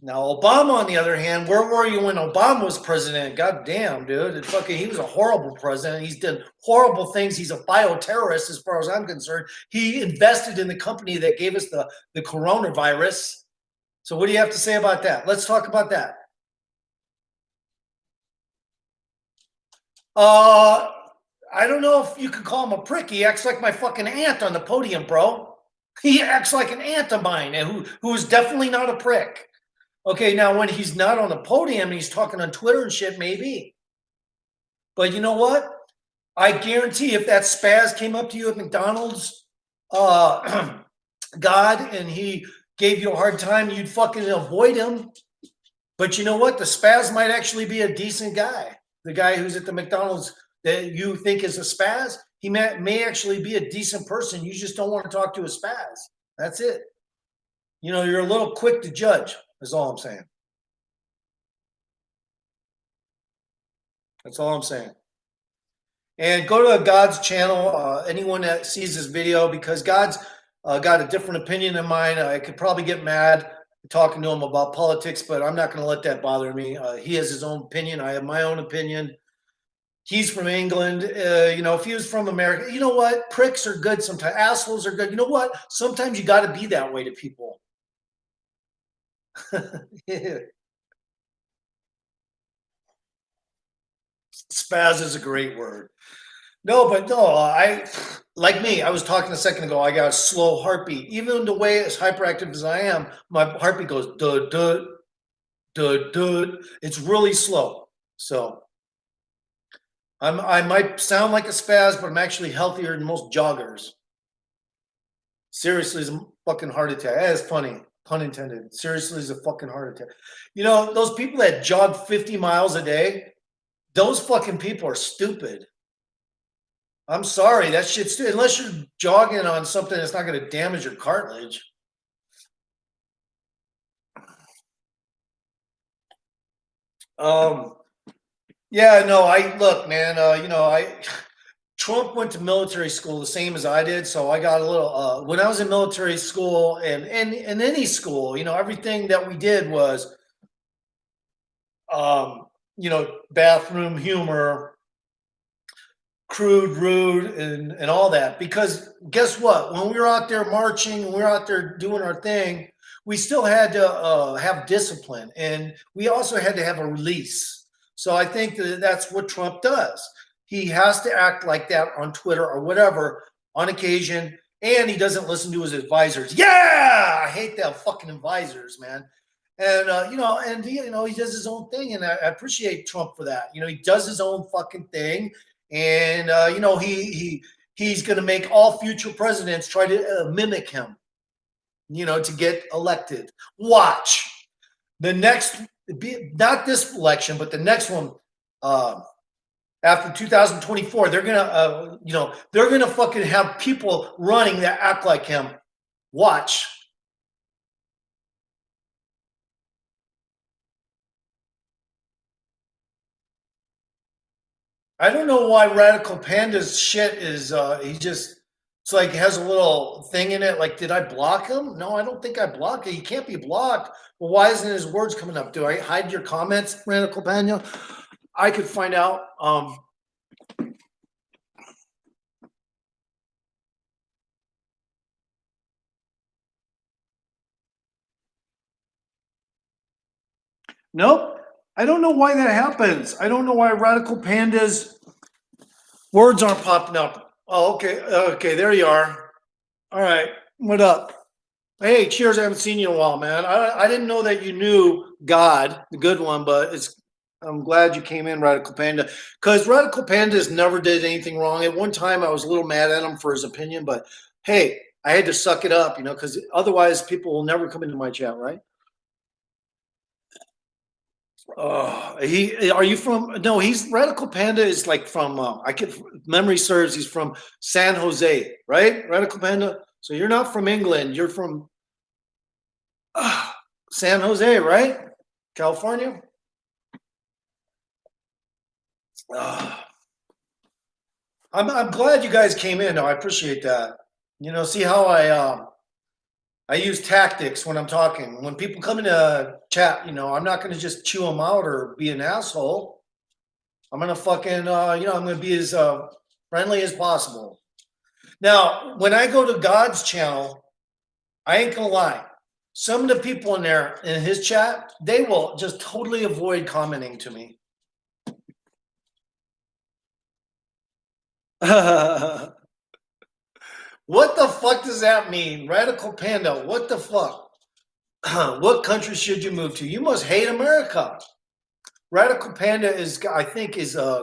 Now Obama, on the other hand, where were you when Obama was president? God damn, dude. He was a horrible president. He's done horrible things. He's a bioterrorist as far as I'm concerned. He invested in the company that gave us the coronavirus. So what do you have to say about that? Let's talk about that. Uh, I don't know if you could call him a prick. He acts like my fucking aunt on the podium, bro. He acts like an aunt of mine who is definitely not a prick. Okay, now when he's not on the podium and he's talking on Twitter and shit, maybe. But you know what? I guarantee if that spaz came up to you at McDonald's, uh, God, and he gave you a hard time, you'd fucking avoid him. But you know what? The spaz might actually be a decent guy. The guy who's at the McDonald's that you think is a spaz, he may actually be a decent person. You just don't want to talk to a spaz. That's it. You know, you're a little quick to judge, is all I'm saying. That's all I'm saying. And go to God's channel. Anyone that sees this video, because God's got a different opinion than mine. I could probably get mad talking to him about politics, but I'm not going to let that bother me. He has his own opinion. I have my own opinion. He's from England. You know, if he was from America, you know what? Pricks are good sometimes. Assholes are good. You know what? Sometimes you got to be that way to people. Yeah. Spaz is a great word. No, but no, I like me. I was talking a second ago. I got a slow heartbeat. Even the way as hyperactive as I am, my heartbeat goes duh duh duh duh. It's really slow. So I might sound like a spaz, but I'm actually healthier than most joggers. Seriously, it's a fucking heart attack. That is funny, pun intended. Seriously, it's a fucking heart attack. You know, those people that jog 50 miles a day, those fucking people are stupid. I'm sorry, that shit's unless you're jogging on something that's not going to damage your cartilage. Yeah, no, I look, man. Trump went to military school the same as I did, so I got a little. When I was in military school and in any school, everything that we did was, bathroom humor, crude, rude, and all that. Because guess what? When we were out there marching and we were out there doing our thing, we still had to have discipline, and we also had to have a release. So I think that's what Trump does. He has to act like that on Twitter or whatever on occasion, and he doesn't listen to his advisors. Yeah, I hate that fucking advisors, man. And he does his own thing, and I appreciate Trump for that. He does his own fucking thing, and he's going to make all future presidents try to mimic him. To get elected. Watch the next, not this election, but the next one. After 2024, they're gonna fucking have people running that act like him. Watch. I don't know why Radical Panda's shit is it's like has a little thing in it. Like, did I block him? No, I don't think I blocked it. He can't be blocked. Well, why isn't his words coming up? Do I hide your comments, Radical Panda? I could find out. Nope. I don't know why that happens. I don't know why Radical Panda's words aren't popping up. Oh, okay. Okay, there you are. All right. What up? Hey, cheers. I haven't seen you in a while, man. I didn't know that you knew God, the good one, but I'm glad you came in, Radical Panda. Because Radical Panda's never did anything wrong. At one time I was a little mad at him for his opinion, but hey, I had to suck it up, because otherwise people will never come into my chat, right? Are you from? No, he's Radical Panda is like from. Memory serves. He's from San Jose, right? Radical Panda. So you're not from England. You're from San Jose, right? California. I'm glad you guys came in. I appreciate that. See how I use tactics when I'm talking. When people come into chat, I'm not going to just chew them out or be an asshole. I'm going to fucking, I'm going to be as friendly as possible. Now, when I go to God's channel, I ain't going to lie. Some of the people in there, in his chat, they will just totally avoid commenting to me. What the fuck does that mean? Radical Panda, what the fuck? What country should you move to? You must hate America. Radical Panda I think,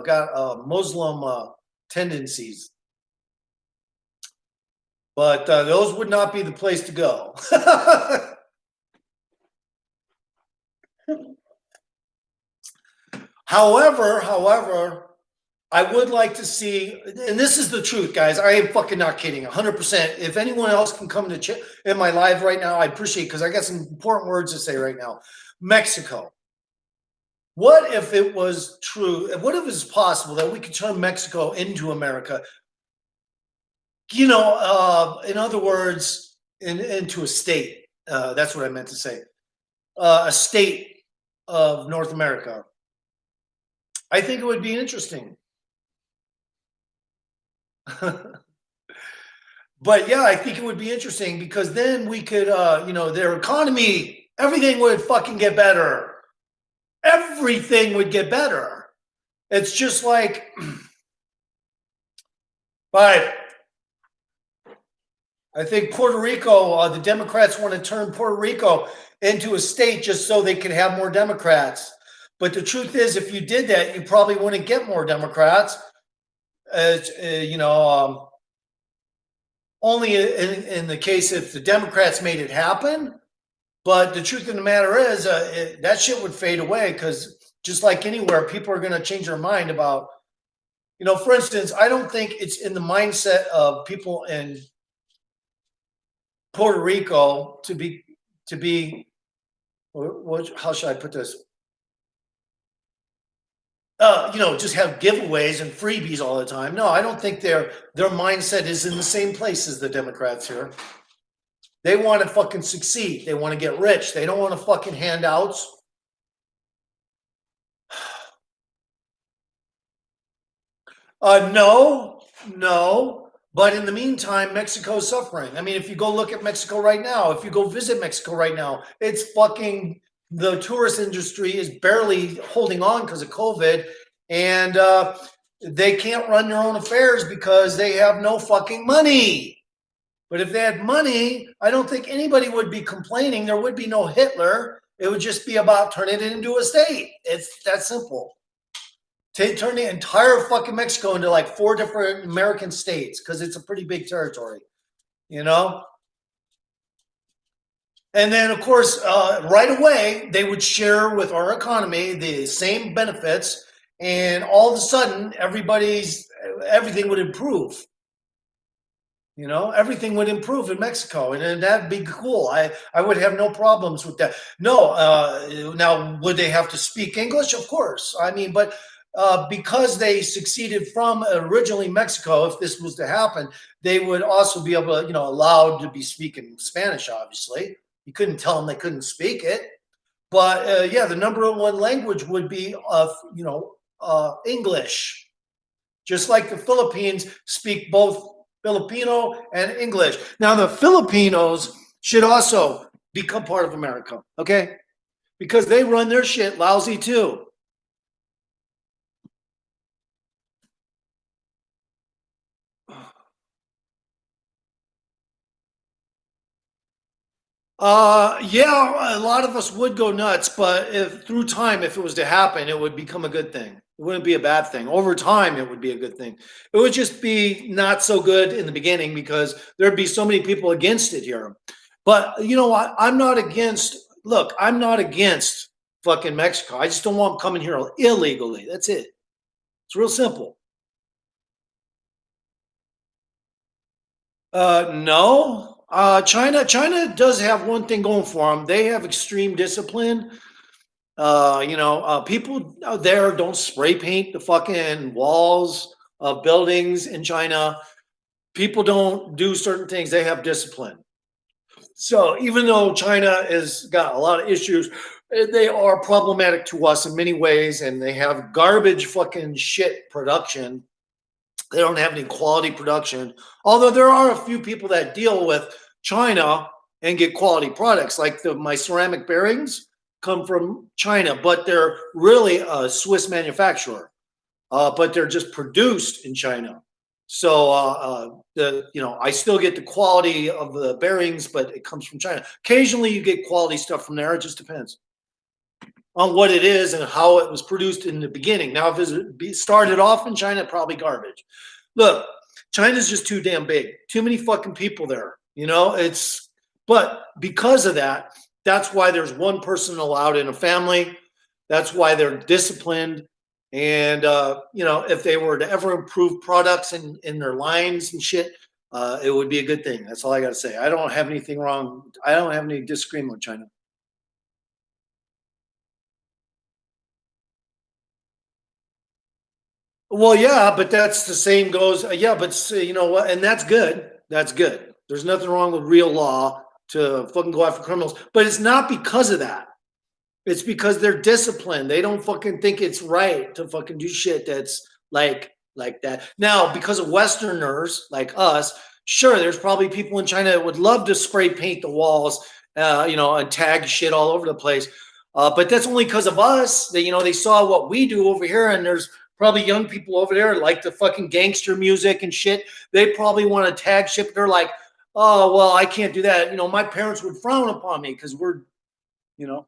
got Muslim tendencies. But those would not be the place to go. However, I would like to see, and this is the truth, guys. I am fucking not kidding, 100%. If anyone else can come to in my live right now, I appreciate it, because I got some important words to say right now. Mexico. What if it was true? What if it's possible that we could turn Mexico into America? In other words, into a state. That's what I meant to say. A state of North America. I think it would be interesting. But yeah, I think it would be interesting, because then we could, their economy, everything would fucking get better. Everything would get better. It's just like, but I think Puerto Rico, the Democrats want to turn Puerto Rico into a state just so they can have more Democrats. But the truth is, if you did that, you probably wouldn't get more Democrats. you know, only in the case if the Democrats made it happen. But the truth of the matter is, that shit would fade away because just like anywhere, people are going to change their mind about, for instance, I don't think it's in the mindset of people in Puerto Rico to be how should I put this? Just have giveaways and freebies all the time. No, I don't think their mindset is in the same place as the Democrats here. They want to fucking succeed. They want to get rich. They don't want to fucking handouts. No, no. But in the meantime, Mexico's suffering. I mean, if you go look at Mexico right now, if you go visit Mexico right now, it's fucking the tourist industry is barely holding on because of COVID, and they can't run their own affairs because they have no fucking money. But if they had money, I don't think anybody would be complaining. There would be no Hitler. It would just be about turning it into a state. It's that simple. Turn the entire fucking Mexico into like 4 different American states because it's a pretty big territory, you know? And then, of course, right away, they would share with our economy the same benefits, and all of a sudden, everything would improve. Everything would improve in Mexico, and that'd be cool. I would have no problems with that. No, now would they have to speak English? Of course. I mean, but because they succeeded from originally Mexico, if this was to happen, they would also be able to, allowed to be speaking Spanish. Obviously, you couldn't tell them they couldn't speak it, but yeah, the number one language would be, English. Just like the Philippines speak both Filipino and English. Now, the Filipinos should also become part of America, okay? Because they run their shit lousy too. Yeah, a lot of us would go nuts, but if through time, if it was to happen, it would become a good thing. It wouldn't be a bad thing. Over time, it would be a good thing. It would just be not so good in the beginning because there'd be so many people against it here. But you know what? I'm not against fucking Mexico. I just don't want them coming here illegally. That's it. It's real simple. No. China does have one thing going for them. They have extreme discipline. People out there don't spray paint the fucking walls of buildings in China. People don't do certain things. They have discipline. So even though China has got a lot of issues, they are problematic to us in many ways, and they have garbage fucking shit production. They don't have any quality production. Although there are a few people that deal with China and get quality products, like my ceramic bearings come from China, but they're really a Swiss manufacturer. But they're just produced in China. So I still get the quality of the bearings, but it comes from China. Occasionally, you get quality stuff from there. It just depends on what it is and how it was produced in the beginning. Now, if it started off in China, probably garbage. Look, China's just too damn big. Too many fucking people there. But because of that, that's why there's one person allowed in a family. That's why they're disciplined. And if they were to ever improve products in their lines and shit, it would be a good thing. That's all I got to say. I don't have anything wrong. I don't have any disagreement with China. Well, yeah, but that's the same goes. Yeah, but you know what? And that's good. That's good. There's nothing wrong with real law to fucking go after criminals, but it's not because of that. It's because they're disciplined. They don't fucking think it's right to fucking do shit that's like that. Now, because of Westerners like us, sure, there's probably people in China that would love to spray paint the walls, and tag shit all over the place. But that's only because of us. They saw what we do over here, and there's probably young people over there like the fucking gangster music and shit. They probably want to tag shit. But they're like, oh well, I can't do that. My parents would frown upon me because we're, you know.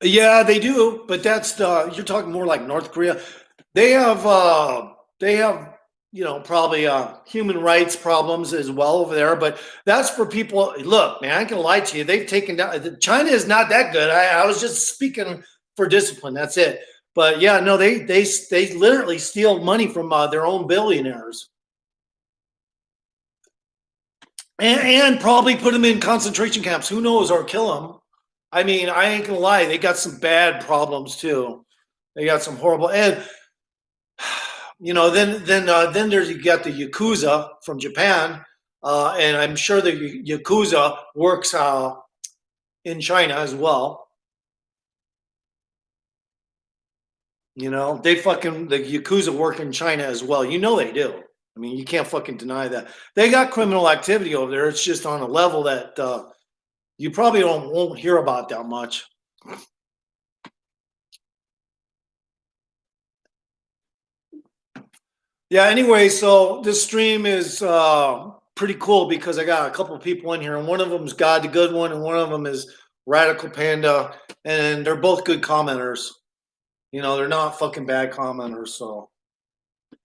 Yeah, they do, but that's the you're talking more like North Korea. They have probably human rights problems as well over there, but that's for people. Look, man, I ain't gonna lie to you. They've taken down China is not that good. I was just speaking for discipline. That's it. But yeah, no, they literally steal money from their own billionaires and probably put them in concentration camps. Who knows, or kill them. I mean, I ain't gonna lie. They got some bad problems too. They got some horrible and then there's you got the yakuza from Japan, and I'm sure the yakuza works in China as well. They fucking the yakuza work in China as well. They do. I mean, you can't fucking deny that they got criminal activity over there. It's just on a level that you probably won't hear about that much. Yeah, anyway, so this stream is pretty cool because I got a couple of people in here, and one of them is God the Good One, and one of them is Radical Panda, and they're both good commenters. They're not fucking bad commenters, so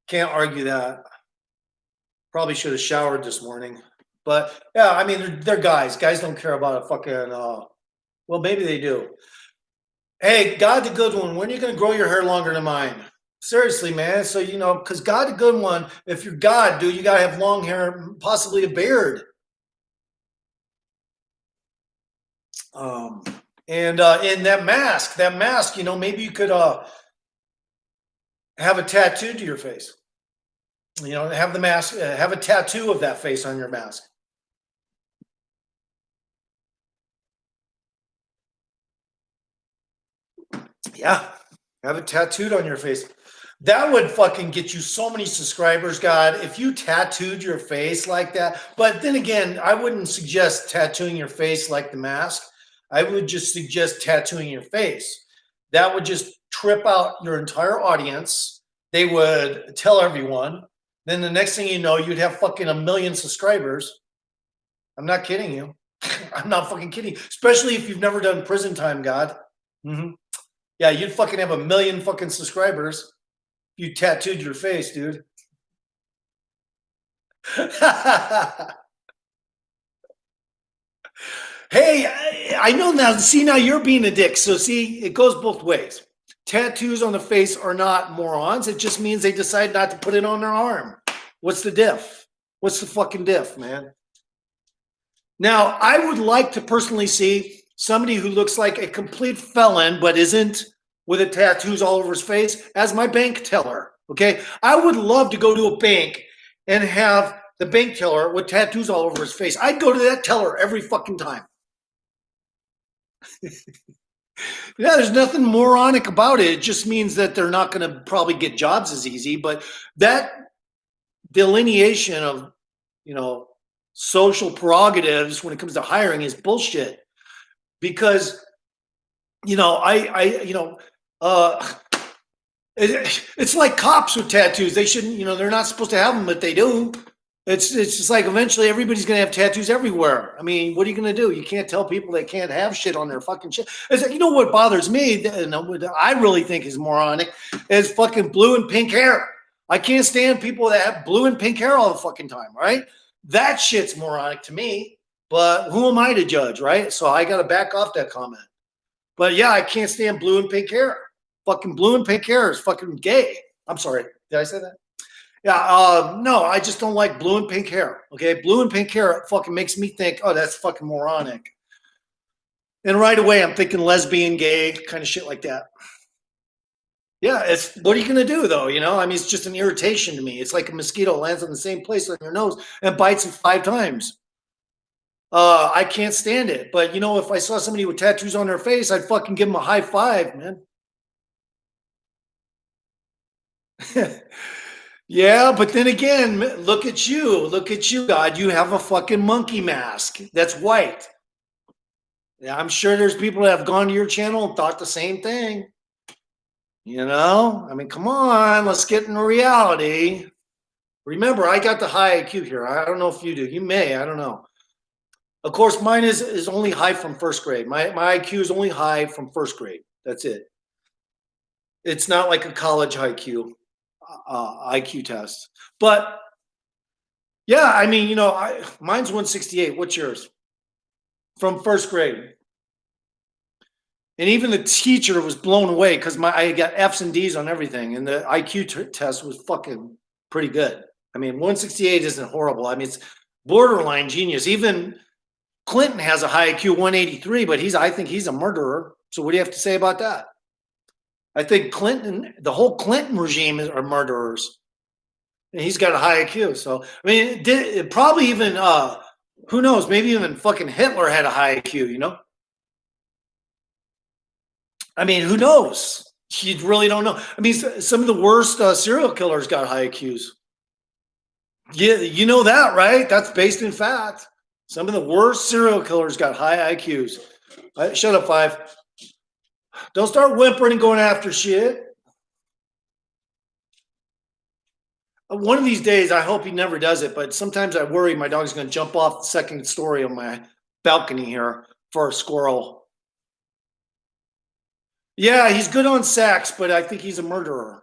can't argue that. Probably should have showered this morning. But yeah, I mean, they're guys. Guys don't care about a fucking, well, maybe they do. Hey, God the Good One, when are you going to grow your hair longer than mine? Seriously, man. So, because God the Good One, if you're God, dude, you got to have long hair, possibly a beard. And in that mask, maybe you could have a tattoo to your face. Have the mask, have a tattoo of that face on your mask. Yeah, have it tattooed on your face. That would fucking get you so many subscribers, God, if you tattooed your face like that. But then again, I wouldn't suggest tattooing your face like the mask. I would just suggest tattooing your face. That would just trip out your entire audience. They would tell everyone. Then the next thing you know, you'd have fucking 1 million subscribers. I'm not kidding you. I'm not fucking kidding. Especially if you've never done prison time, God. Mm-hmm. Yeah, you'd fucking have 1 million fucking subscribers. You tattooed your face, dude. Hey, I know now. See, now you're being a dick. So, see, it goes both ways. Tattoos on the face are not morons. It just means they decide not to put it on their arm. What's the diff? What's the fucking diff, man? Now, I would like to personally see somebody who looks like a complete felon but isn't with a tattoos all over his face as my bank teller. Okay. I would love to go to a bank and have the bank teller with tattoos all over his face. I'd go to that teller every fucking time. Yeah, there's nothing moronic about it. It just means that they're not going to probably get jobs as easy. But that delineation of, social prerogatives when it comes to hiring is bullshit. Because, it's like cops with tattoos. They shouldn't, they're not supposed to have them, but they do. It's just like eventually everybody's gonna have tattoos everywhere. I mean, what are you gonna do? You can't tell people they can't have shit on their fucking shit. What bothers me, and what I really think is moronic, is fucking blue and pink hair. I can't stand people that have blue and pink hair all the fucking time. Right? That shit's moronic to me. But who am I to judge, right? So I gotta back off that comment. But yeah, I can't stand blue and pink hair. Fucking blue and pink hair is fucking gay. I'm sorry. Did I say that? Yeah, no, I just don't like blue and pink hair. Okay, blue and pink hair fucking makes me think, oh, that's fucking moronic. And right away, I'm thinking lesbian, gay, kind of shit like that. Yeah, it's what are you gonna do though? I mean, it's just an irritation to me. It's like a mosquito lands on the same place on your nose and bites it 5 times. I can't stand it. But if I saw somebody with tattoos on their face, I'd fucking give them a high five, man. Yeah, but then again, look at you. Look at you, God. You have a fucking monkey mask that's white. Yeah, I'm sure there's people that have gone to your channel and thought the same thing. I mean, come on, let's get into reality. Remember, I got the high IQ here. I don't know if you do. You may, I don't know. Of course, mine is only high from first grade. My IQ is only high from first grade. That's it. It's not like a college IQ test. But yeah, I mean, mine's 168. What's yours? From first grade. And even the teacher was blown away because I got F's and D's on everything, and the IQ test was fucking pretty good. I mean, 168 isn't horrible. I mean, it's borderline genius. Even Clinton has a high IQ 183, but I think he's a murderer. So what do you have to say about that? I think the whole Clinton regime are murderers, and he's got a high IQ. So I mean, it probably even who knows? Maybe even fucking Hitler had a high IQ. I mean, who knows? You really don't know. I mean, some of the worst serial killers got high IQs. Yeah, you know that, right? That's based in fact. Some of the worst serial killers got high IQs. Shut up, Five. Don't start whimpering and going after shit. One of these days, I hope he never does it, but sometimes I worry my dog's going to jump off the second story of my balcony here for a squirrel. Yeah, he's good on sex, but I think he's a murderer,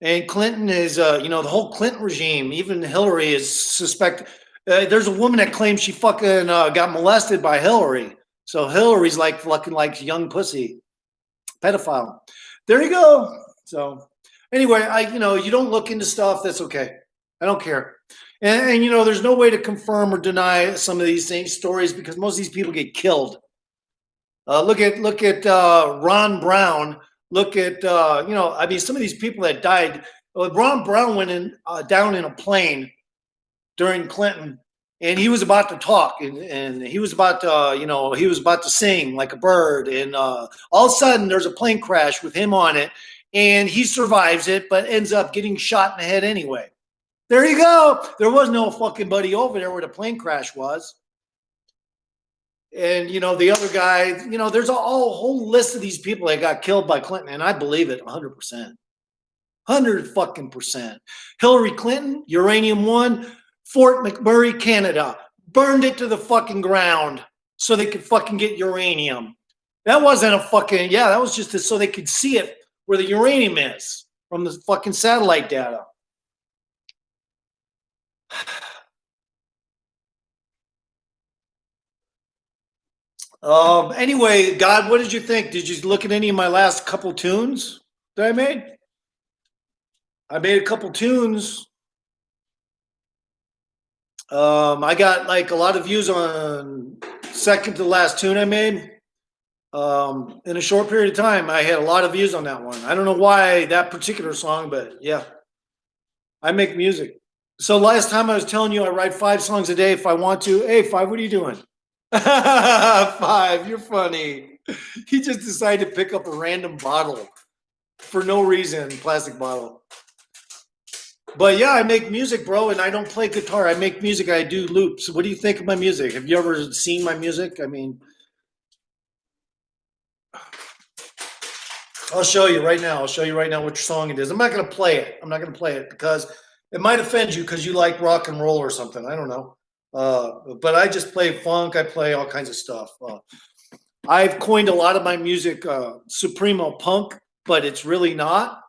And Clinton is, the whole Clinton regime, even Hillary is suspect. There's a woman that claims she fucking got molested by Hillary. So Hillary's like fucking like young pussy, pedophile. There you go. So anyway, you don't look into stuff. That's okay. I don't care. And there's no way to confirm or deny some of these stories because most of these people get killed. Look at Ron Brown. Look at I mean, some of these people that died. Ron Brown went down in a plane during Clinton, and he was about to talk, and he was about to he was about to sing like a bird, and all of a sudden there's a plane crash with him on it, and he survives it, but ends up getting shot in the head anyway. There you go. There was no fucking buddy over there where the plane crash was. And the other guy, there's a whole list of these people that got killed by Clinton, and I believe it 100%. 100%. Hillary Clinton, Uranium One, Fort McMurray, Canada, burned it to the fucking ground so they could fucking get uranium. That wasn't that was just so they could see it where the uranium is from the fucking satellite data. Anyway, God, what did you think? Did you look at any of my last couple tunes that I made? I made a couple tunes. I got like a lot of views on second to last tune I made. In a short period of time, I had a lot of views on that one. I don't know why that particular song, but yeah, I make music. So last time I was telling you I write 5 songs a day if I want to. Hey, Five, what are you doing? Five, you're funny. He just decided to pick up a random bottle for no reason, plastic bottle. But yeah, I make music, bro, and I don't play guitar. I make music. I do loops. What do you think of my music? Have you ever seen my music? I mean, I'll show you right now. I'll show you right now which song it is. I'm not going to play it. I'm not going to play it because it might offend you because you like rock and roll or something. I don't know. But I just play funk. I play all kinds of stuff. I've coined a lot of my music Supremo punk, but it's really not.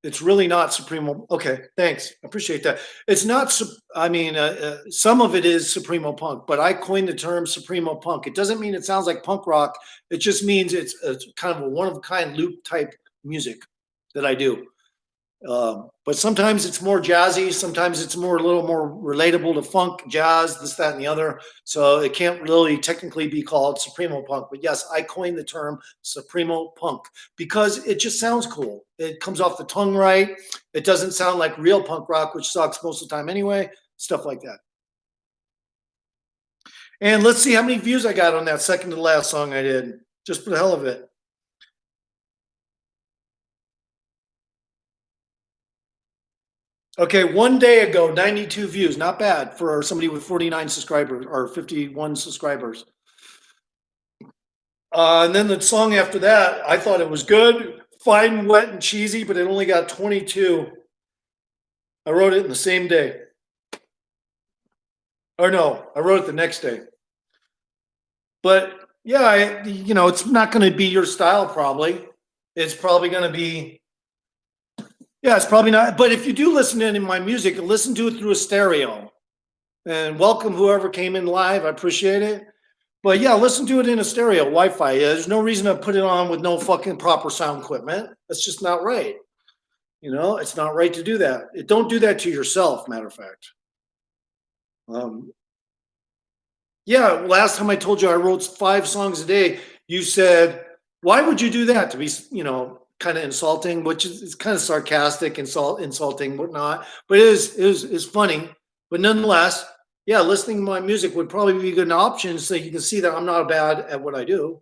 It's really not Supremo. Okay, thanks. I appreciate that. It's not. I mean, some of it is Supremo punk, but I coined the term Supremo punk. It doesn't mean it sounds like punk rock. It just means it's kind of a one-of-a-kind loop type music that I do. But sometimes it's more jazzy. Sometimes it's a little more relatable to funk, jazz, this, that, and the other. So it can't really technically be called Supremo punk. But yes, I coined the term Supremo punk because it just sounds cool. It comes off the tongue right. It doesn't sound like real punk rock, which sucks most of the time anyway. Stuff like that. And let's see how many views I got on that second to last song I did, just for the hell of it. Okay, one day ago, 92 views. Not bad for somebody with 49 subscribers or 51 subscribers. And then the song after that, I thought it was good, fine, wet, and cheesy, but it only got 22. I wrote it in the same day. Or no, I wrote it the next day. But yeah, it's not going to be your style probably. It's probably going to be, yeah, it's probably not. But if you do listen to any of my music, listen to it through a stereo. And welcome whoever came in live. I appreciate it. But yeah, listen to it in a stereo, Wi-Fi. There's no reason to put it on with no fucking proper sound equipment. That's just not right. It's not right to do that. Don't do that to yourself, matter of fact. Yeah, last time I told you I wrote 5 songs a day, you said, why would you do that? To be, kind of insulting, which is it's kind of sarcastic, insulting, whatnot. But it is funny. But nonetheless, yeah, listening to my music would probably be a good option so you can see that I'm not bad at what I do.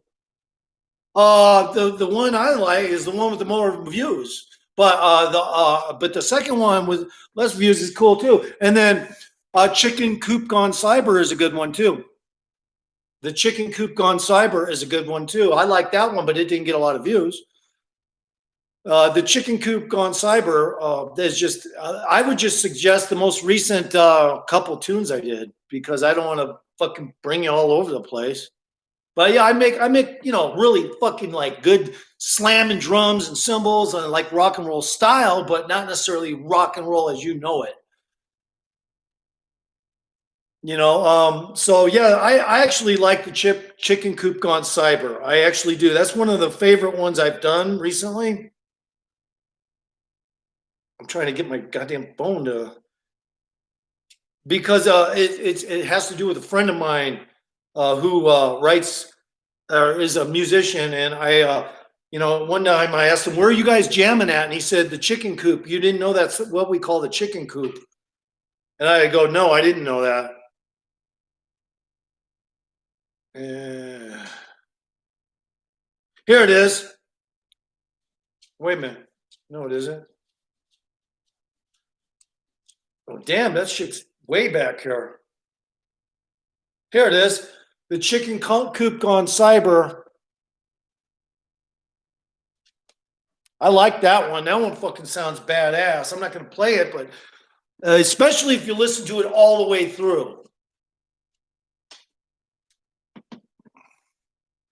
The one I like is the one with the more views. But the second one with less views is cool too. And then Chicken Coop Gone Cyber is a good one too. The Chicken Coop Gone Cyber is a good one too. I like that one, but it didn't get a lot of views. The Chicken Coop Gone Cyber is just. I would just suggest the most recent couple tunes I did because I don't want to fucking bring you all over the place. But yeah, I make really fucking like good slamming drums and cymbals and like rock and roll style, but not necessarily rock and roll as you know it. So yeah, I actually like the Chicken Coop Gone Cyber. I actually do. That's one of the favorite ones I've done recently. I'm trying to get my goddamn phone to, because it has to do with a friend of mine who writes or is a musician, and one time I asked him, "Where are you guys jamming at?" And he said, "The Chicken Coop." You didn't know that's what we call the Chicken Coop? And I go, "No, I didn't know that." Here it is. Wait a minute. No, it isn't. Oh, damn, that shit's way back here. Here it is. The Chicken Coop Gone Cyber. I like that one. That one fucking sounds badass. I'm not going to play it, but especially if you listen to it all the way through.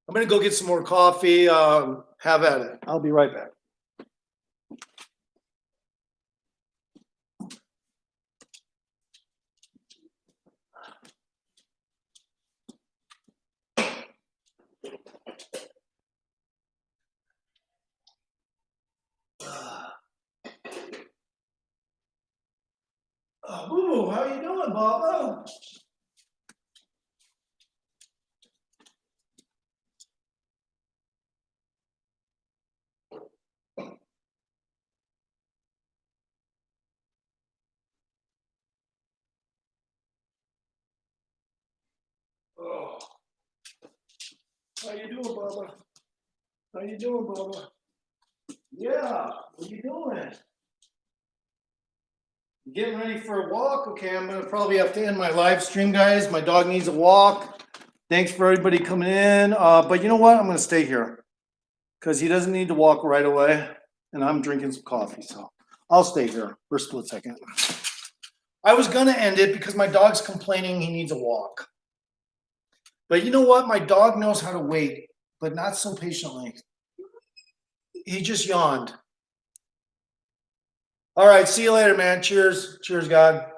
I'm going to go get some more coffee. Have at it. I'll be right back. Ooh, how you doing, Bob? Oh. How you doing, Bubba? How you doing, Bubba? Yeah, what you doing? Getting ready for a walk. Okay, I'm gonna probably have to end my live stream, guys. My dog needs a walk. Thanks for everybody coming in. But you know what? I'm gonna stay here because he doesn't need to walk right away, and I'm drinking some coffee, so I'll stay here for a split second. I was gonna end it because my dog's complaining he needs a walk. But you know what? My dog knows how to wait, but not so patiently. He just yawned. All right, see you later, man. Cheers. Cheers, God.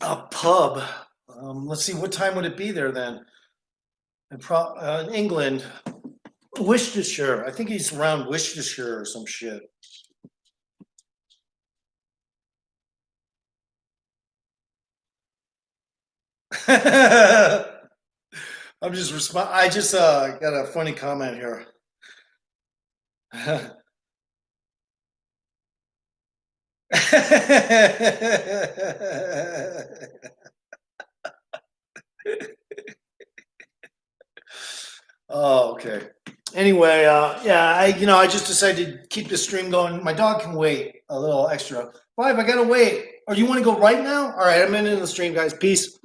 A pub. Let's see, what time would it be there then? In England. Worcestershire. I think he's around Worcestershire or some shit. I'm just I just got a funny comment here. Oh, okay. Anyway, yeah, I just decided to keep the stream going. My dog can wait a little extra. 5, I gotta wait. Or you want to go right now? All right, I'm in the stream, guys. Peace.